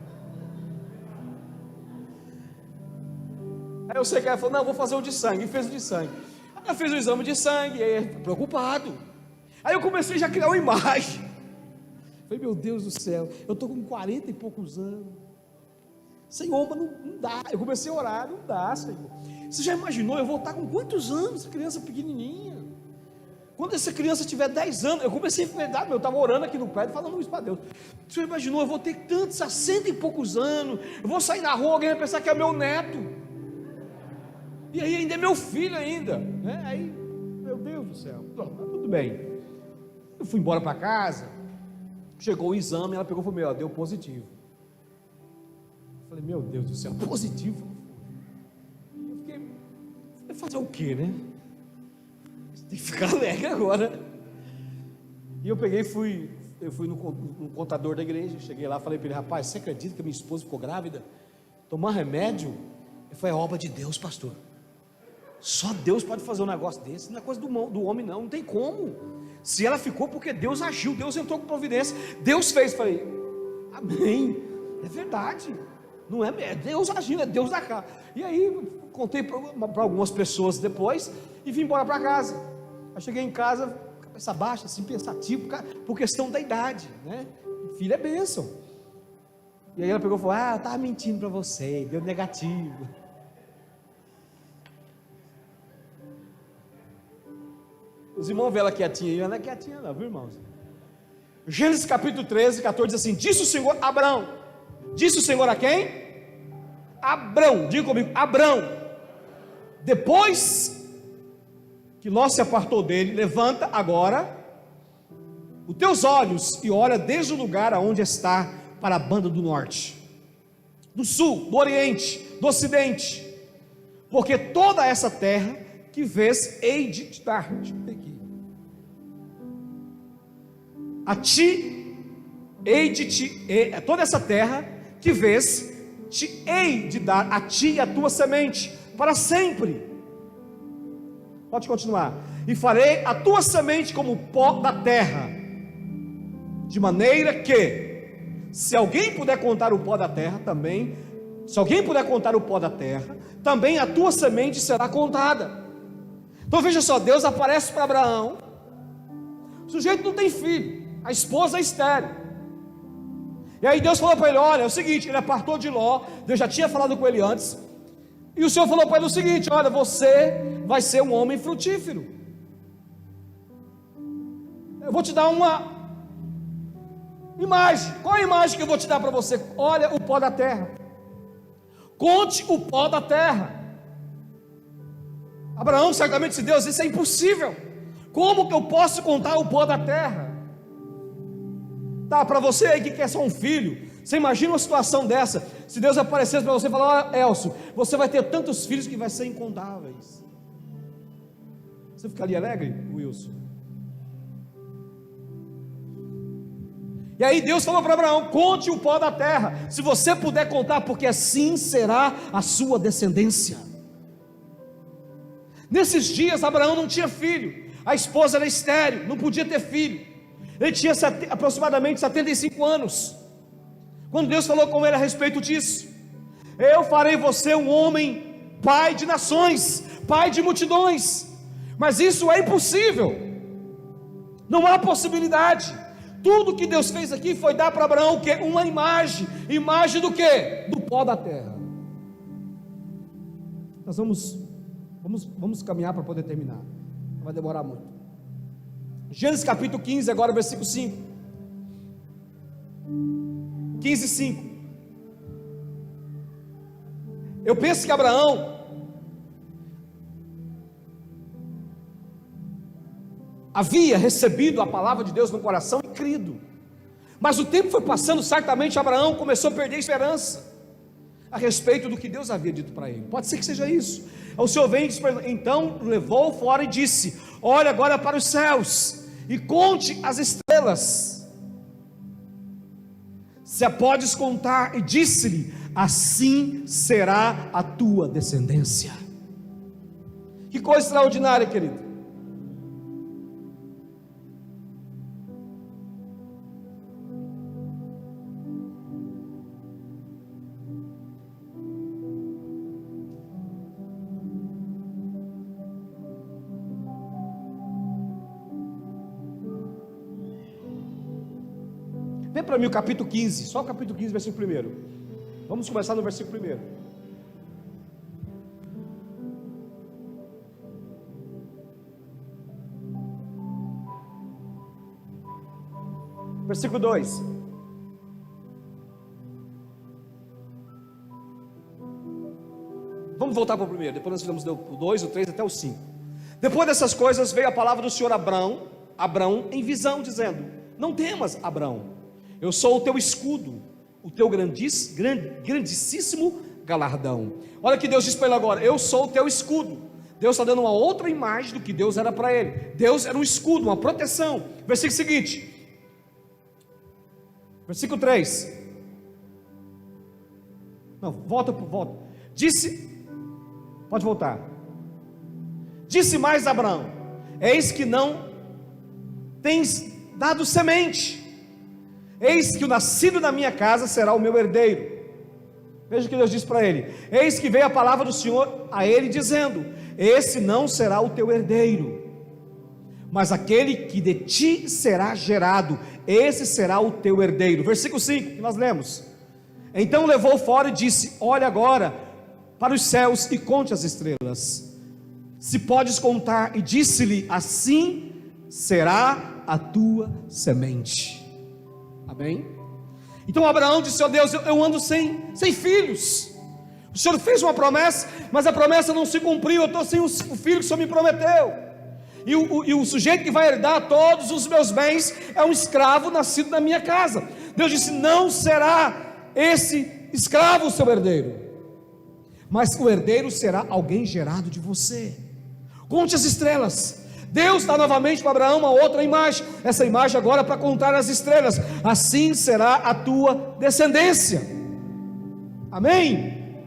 Aí eu sei que ela falou: não, vou fazer o de sangue. E fez o de sangue. Aí ela fez o exame de sangue, e aí, preocupado. Aí eu comecei já a criar uma imagem. Eu falei: meu Deus do céu, eu estou com 40 e poucos anos. Senhor, mas não dá. Eu comecei a orar: não dá, Senhor. Você já imaginou eu vou estar com quantos anos? Essa criança pequenininha. Quando essa criança tiver 10 anos, eu comecei a verdade, eu estava orando aqui no prédio, falando isso para Deus. Você já imaginou, eu vou ter tantos, 60 e poucos anos, eu vou sair na rua, alguém vai pensar que é meu neto, e aí ainda é meu filho ainda, né? Aí, meu Deus do céu. Tudo bem. Eu fui embora para casa, chegou o exame, ela pegou e falou: deu positivo. Eu falei: meu Deus do céu, positivo? Eu fiquei, fazer o quê, né? Tem que ficar alegre agora. E eu peguei eu fui no contador da igreja, cheguei lá, falei para ele: rapaz, você acredita que a minha esposa ficou grávida? Tomar remédio? Ele falou: é obra de Deus, pastor. Só Deus pode fazer um negócio desse, não é coisa do homem não tem como. Se ela ficou, porque Deus agiu, Deus entrou com providência, Deus fez. Falei: amém, é verdade. Não é Deus agindo, é Deus da casa. E aí, contei para algumas pessoas depois, e vim embora para casa. Aí cheguei em casa, cabeça baixa, assim, pensativo, por questão da idade, né? Filho é bênção. E aí ela pegou e falou: eu estava mentindo para você, deu negativo. Os irmãos vê ela quietinha, ela não é quietinha não, viu, irmãos? Gênesis capítulo 13, 14 diz assim: disse o Senhor a Abrão. Disse o Senhor a quem? Abrão, diga comigo, Abrão. Depois que Ló se apartou dele, levanta agora os teus olhos e olha desde o lugar aonde está para a banda do norte, do sul, do oriente, do ocidente, porque toda essa terra que vês hei de te dar. Deixa eu ver aqui. A ti hei de te, toda essa terra que vês, te hei de dar a ti e a tua semente para sempre. Pode continuar. E farei a tua semente como o pó da terra, de maneira que, se alguém puder contar o pó da terra, também, se alguém puder contar o pó da terra, também a tua semente será contada. Então veja só, Deus aparece para Abraão. O sujeito não tem filho, a esposa é estéril. E aí Deus falou para ele: olha, é o seguinte, ele apartou de Ló, Deus já tinha falado com ele antes, e o Senhor falou para ele o seguinte: olha, você vai ser um homem frutífero. Eu vou te dar uma imagem. Qual é a imagem que eu vou te dar para você? Olha o pó da terra. Conte o pó da terra. Abraão certamente disse: Deus, isso é impossível. Como que eu posso contar o pó da terra? Tá, para você aí que quer só um filho, você imagina uma situação dessa, se Deus aparecesse para você e falar: olha, Elcio, você vai ter tantos filhos que vai ser incontáveis. Você ficaria alegre, Wilson? E aí Deus falou para Abraão: conte o pó da terra, se você puder contar, porque assim será a sua descendência. Nesses dias Abraão não tinha filho, a esposa era estéril, não podia ter filho. Ele tinha aproximadamente 75 anos, quando Deus falou com ele a respeito disso: eu farei você um homem, pai de nações, pai de multidões. Mas isso é impossível, não há possibilidade. Tudo que Deus fez aqui foi dar para Abraão o quê? Uma imagem. Imagem do quê? Do pó da terra. Nós vamos caminhar para poder terminar, não vai demorar muito. Gênesis capítulo 15, agora versículo 5. 15, 5. Eu penso que Abraão havia recebido a palavra de Deus no coração e crido, mas o tempo foi passando, certamente Abraão começou a perder a esperança a respeito do que Deus havia dito para ele. Pode ser que seja isso. O Senhor vem e diz, então levou fora e disse: olha agora para os céus e conte as estrelas, se a podes contar. E disse-lhe: assim será a tua descendência. Que coisa extraordinária, querido. Vê para mim o capítulo 15, só o capítulo 15, versículo 1. Vamos começar no versículo 1. Versículo 2. Vamos voltar para o primeiro, depois nós fizemos o 2, o 3 até o 5. Depois dessas coisas veio a palavra do Senhor a Abrão em visão, dizendo: não temas, Abrão, eu sou o teu escudo, o teu grandíssimo galardão. Olha que Deus diz para ele agora: eu sou o teu escudo. Deus está dando uma outra imagem do que Deus era para ele. Deus era um escudo, uma proteção. Versículo seguinte, versículo 3. Não, volta. Disse, pode voltar. Disse mais Abraão: eis que não tens dado semente, eis que o nascido da minha casa será o meu herdeiro. Veja o que Deus disse para ele: eis que veio a palavra do Senhor a ele dizendo: esse não será o teu herdeiro, mas aquele que de ti será gerado, esse será o teu herdeiro. Versículo 5, que nós lemos: então levou fora e disse: olha agora para os céus e conte as estrelas, se podes contar. E disse-lhe: assim será a tua semente. Amém? Então Abraão disse: ó Deus, eu ando sem filhos. O Senhor fez uma promessa, mas a promessa não se cumpriu. Eu estou sem o filho que o Senhor me prometeu. E o sujeito que vai herdar todos os meus bens é um escravo nascido na minha casa. Deus disse: não será esse escravo o seu herdeiro, mas o herdeiro será alguém gerado de você. Conte as estrelas. Deus dá novamente para Abraão uma outra imagem. Essa imagem agora é para contar as estrelas. Assim será a tua descendência. Amém?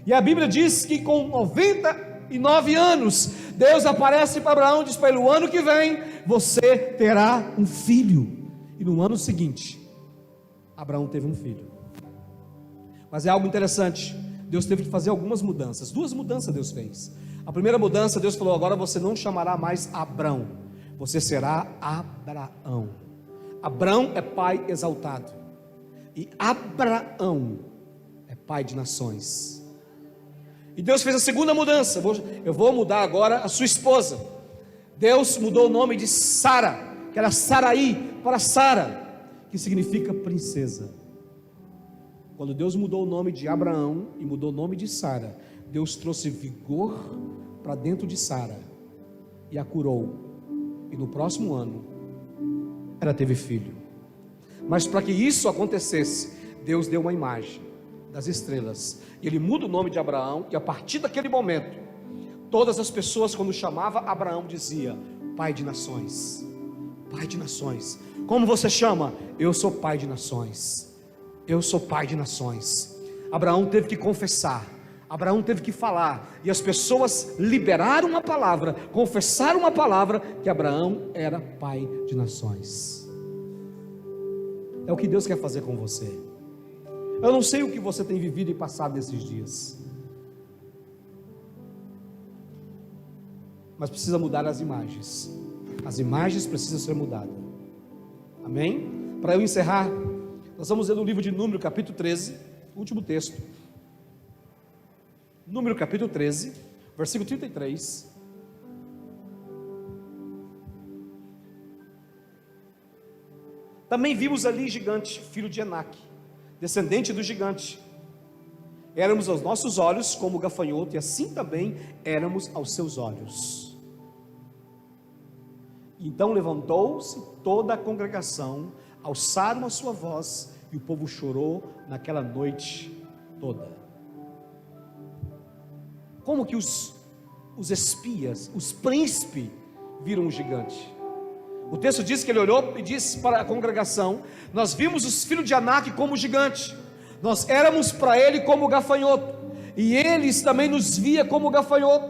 E a Bíblia diz que com 99 anos, Deus aparece para Abraão e diz para ele: o ano que vem você terá um filho. E no ano seguinte, Abraão teve um filho. Mas é algo interessante, Deus teve que fazer algumas mudanças. Duas mudanças Deus fez. A primeira mudança, Deus falou: agora você não chamará mais Abrão, você será Abraão. Abrão é pai exaltado, e Abraão é pai de nações. E Deus fez a segunda mudança: eu vou mudar agora a sua esposa. Deus mudou o nome de Sara, que era Saraí, para Sara, que significa princesa. Quando Deus mudou o nome de Abraão e mudou o nome de Sara, Deus trouxe vigor para dentro de Sara e a curou. E no próximo ano ela teve filho. Mas para que isso acontecesse, Deus deu uma imagem das estrelas. E ele muda o nome de Abraão, e a partir daquele momento, todas as pessoas, quando chamava Abraão, dizia: pai de nações. Pai de nações. Como você chama? Eu sou pai de nações. Eu sou pai de nações. Abraão teve que confessar, Abraão teve que falar, e as pessoas liberaram uma palavra, confessaram uma palavra, que Abraão era pai de nações. É o que Deus quer fazer com você. Eu não sei o que você tem vivido e passado nesses dias, mas precisa mudar as imagens. As imagens precisam ser mudadas. Amém? Para eu encerrar, nós vamos ler no livro de Número, capítulo 13, último texto. Número capítulo 13, versículo 33. Também vimos ali gigante, filho de Enaque, descendente do gigante. Éramos aos nossos olhos como gafanhoto, e assim também éramos aos seus olhos. Então levantou-se toda a congregação, alçaram a sua voz, e o povo chorou naquela noite toda. Como que os espias, os príncipes, viram o gigante? O texto diz que ele olhou e disse para a congregação: nós vimos os filhos de Anak como gigante, nós éramos para ele como gafanhoto, e eles também nos via como gafanhoto.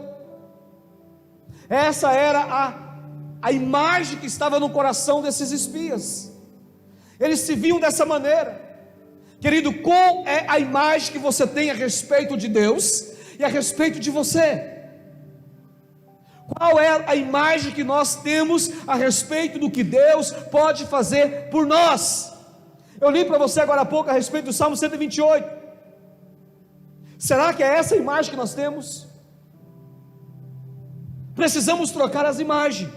Essa era a imagem que estava no coração desses espias. Eles se viam dessa maneira. Querido, qual é a imagem que você tem a respeito de Deus e a respeito de você? Qual é a imagem que nós temos a respeito do que Deus pode fazer por nós? Eu li para você agora há pouco a respeito do Salmo 128. Será que é essa a imagem que nós temos? Precisamos trocar as imagens.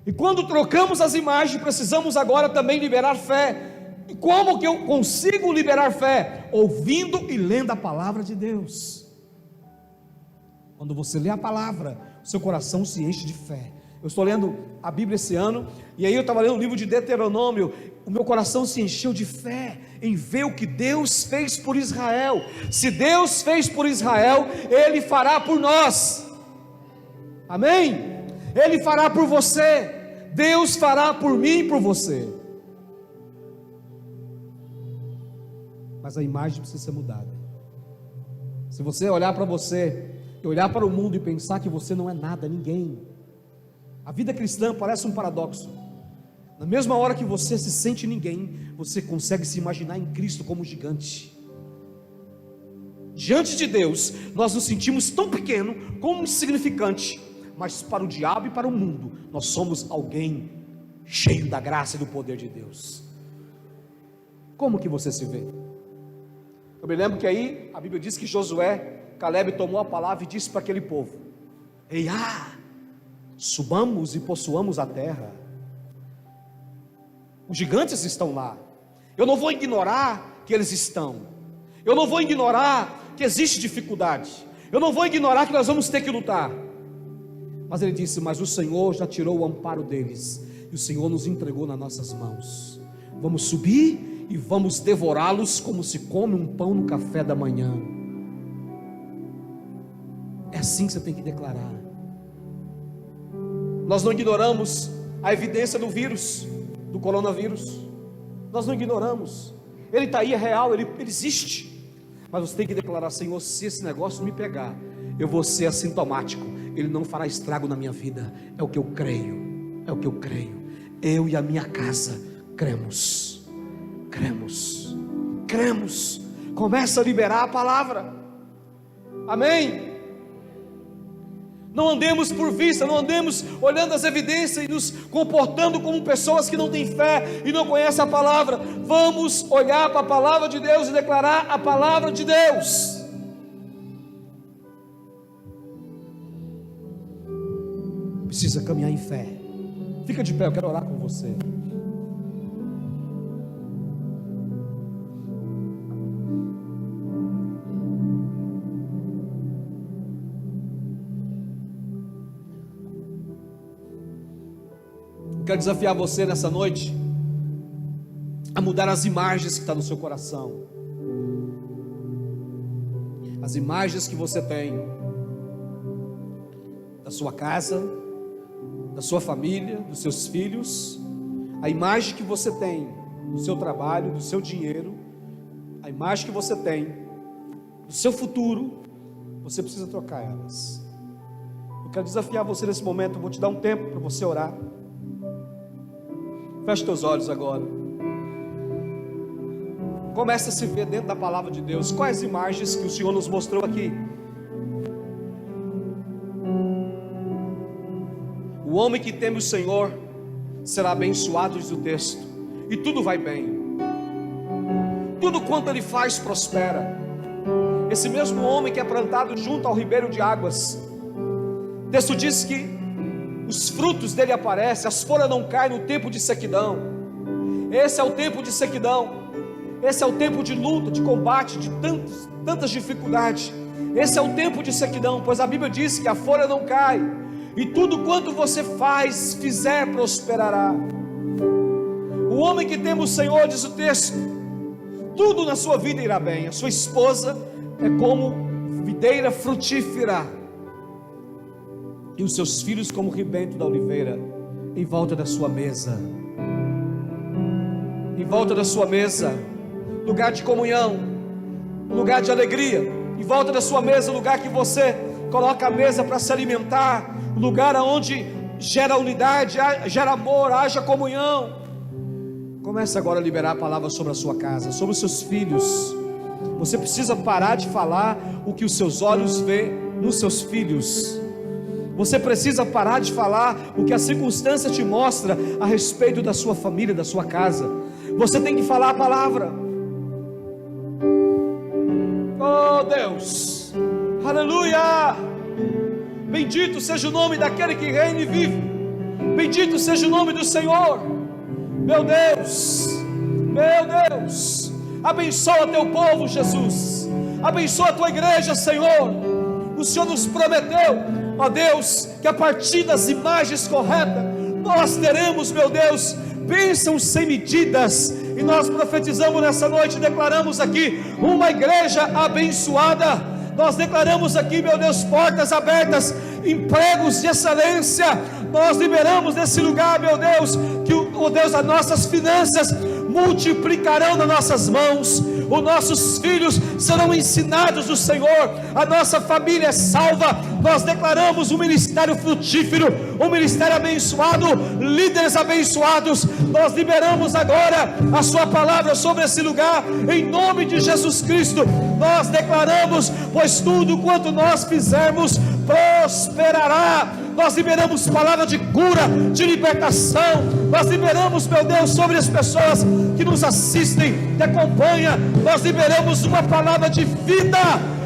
E quando trocamos as imagens, precisamos agora também liberar fé. E como que eu consigo liberar fé? Ouvindo e lendo a palavra de Deus. Quando você lê a palavra, o seu coração se enche de fé. Eu estou lendo a Bíblia esse ano, e aí eu estava lendo o livro de Deuteronômio. O meu coração se encheu de fé em ver o que Deus fez por Israel. Se Deus fez por Israel, Ele fará por nós. Amém? Ele fará por você. Deus fará por mim e por você. Mas a imagem precisa ser mudada. Se você olhar para você, olhar para o mundo e pensar que você não é nada, ninguém. A vida cristã parece um paradoxo. Na mesma hora que você se sente ninguém, você consegue se imaginar em Cristo como gigante. Diante de Deus, nós nos sentimos tão pequeno, como insignificante, mas para o diabo e para o mundo, nós somos alguém cheio da graça e do poder de Deus. Como que você se vê? Eu me lembro que aí, a Bíblia diz que Caleb tomou a palavra e disse para aquele povo: Ei, subamos e possuamos a terra. Os gigantes estão lá. Eu não vou ignorar que eles estão. Eu não vou ignorar que existe dificuldade. Eu não vou ignorar que nós vamos ter que lutar. Mas ele disse: mas o Senhor já tirou o amparo deles, e o Senhor nos entregou nas nossas mãos. Vamos subir e vamos devorá-los como se come um pão no café da manhã. É assim que você tem que declarar. Nós não ignoramos a evidência do vírus, do coronavírus. Nós não ignoramos. Ele está aí, é real, ele existe. Mas você tem que declarar: Senhor, se esse negócio me pegar, eu vou ser assintomático, ele não fará estrago na minha vida. É o que eu creio, é o que eu creio. Eu e a minha casa cremos. Começa a liberar a palavra. Amém? Não andemos por vista, não andemos olhando as evidências e nos comportando como pessoas que não têm fé e não conhecem a palavra. Vamos olhar para a palavra de Deus e declarar a palavra de Deus. Precisa caminhar em fé. Fica de pé, eu quero orar com você. Quero desafiar você nessa noite a mudar as imagens que estão no seu coração, as imagens que você tem da sua casa, da sua família, dos seus filhos, a imagem que você tem do seu trabalho, do seu dinheiro, a imagem que você tem do seu futuro. Você precisa trocar elas. Eu quero desafiar você nesse momento. Eu vou te dar um tempo para você orar. Feche teus olhos agora. Comece a se ver dentro da palavra de Deus. Quais imagens que o Senhor nos mostrou aqui? O homem que teme o Senhor será abençoado, diz o texto, e tudo vai bem. Tudo quanto ele faz prospera. Esse mesmo homem que é plantado junto ao ribeiro de águas, o texto diz que os frutos dele aparecem, as folhas não caem no tempo de sequidão. Esse é o tempo de sequidão. Esse é o tempo de luta, de combate, de tantas dificuldades. Esse é o tempo de sequidão, pois a Bíblia diz que a folha não cai, e tudo quanto você fizer prosperará. O homem que teme o Senhor, diz o texto, tudo na sua vida irá bem. A sua esposa é como videira frutífera, e os seus filhos como rebento da oliveira, em volta da sua mesa. Em volta da sua mesa, lugar de comunhão, lugar de alegria. Em volta da sua mesa, lugar que você coloca a mesa para se alimentar, lugar onde gera unidade, gera amor, haja comunhão. Comece agora a liberar a palavra sobre a sua casa, sobre os seus filhos. Você precisa parar de falar o que os seus olhos vê nos seus filhos. Você precisa parar de falar o que a circunstância te mostra a respeito da sua família, da sua casa. Você tem que falar a palavra. Oh Deus, aleluia! Bendito seja o nome daquele que reina e vive. Bendito seja o nome do Senhor. Meu Deus, abençoa teu povo, Jesus. Abençoa a tua igreja, Senhor. O Senhor nos prometeu, ó Deus, que a partir das imagens corretas, nós teremos, meu Deus, bênçãos sem medidas. E nós profetizamos nessa noite, declaramos aqui uma igreja abençoada. Nós declaramos aqui, meu Deus, portas abertas, empregos de excelência. Nós liberamos nesse lugar, meu Deus, que o Deus, as nossas finanças multiplicarão nas nossas mãos. os nossos filhos serão ensinados do Senhor, a nossa família é salva. Nós declaramos um ministério frutífero, um ministério abençoado, líderes abençoados. Nós liberamos agora a sua palavra sobre esse lugar, em nome de Jesus Cristo. Nós declaramos: pois tudo quanto nós fizermos prosperará. Nós liberamos palavra de cura, de libertação. Nós liberamos, meu Deus, sobre as pessoas que nos assistem, que acompanham. Nós liberamos uma palavra de vida,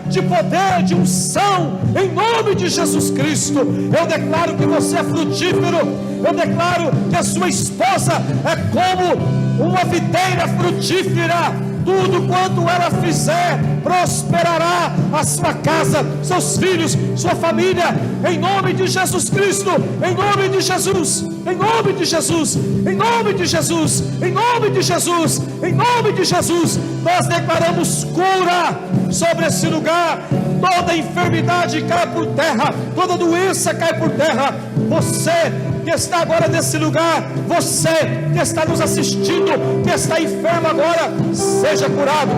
de poder, de unção, em nome de Jesus Cristo. Eu declaro que você é frutífero. Eu declaro que a sua esposa é como uma videira frutífera. Tudo quanto ela fizer prosperará, a sua casa, seus filhos, sua família, em nome de Jesus Cristo, em nome de Jesus, em nome de Jesus, em nome de Jesus, em nome de Jesus, em nome de Jesus. Nós declaramos cura sobre esse lugar. Toda enfermidade cai por terra, toda doença cai por terra. Você que está agora nesse lugar, você que está nos assistindo, que está enfermo agora, seja curado,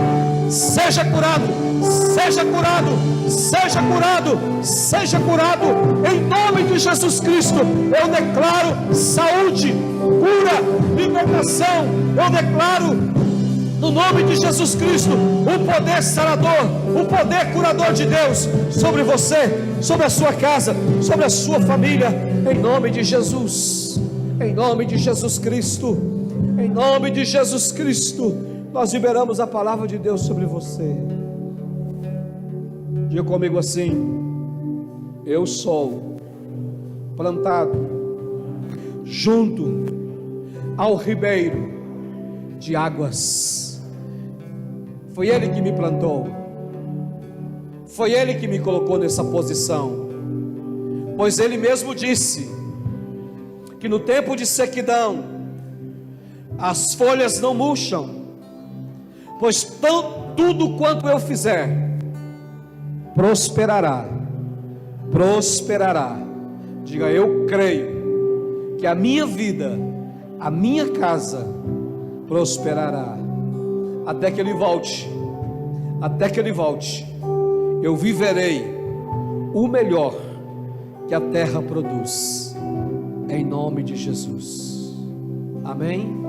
seja curado, seja curado, seja curado, seja curado, em nome de Jesus Cristo. Eu declaro saúde, cura, libertação. Eu declaro no nome de Jesus Cristo o poder sarador, o poder curador de Deus sobre você, sobre a sua casa, sobre a sua família, em nome de Jesus, em nome de Jesus Cristo, em nome de Jesus Cristo. Nós liberamos a palavra de Deus sobre você. Diga comigo assim: eu sou plantado junto ao ribeiro de águas. Foi Ele que me plantou, foi Ele que me colocou nessa posição, pois Ele mesmo disse que no tempo de sequidão as folhas não murcham, pois tudo quanto eu fizer prosperará, prosperará. Diga: eu creio que a minha vida, a minha casa prosperará. Até que Ele volte, até que Ele volte, eu viverei o melhor que a terra produz, em nome de Jesus. Amém.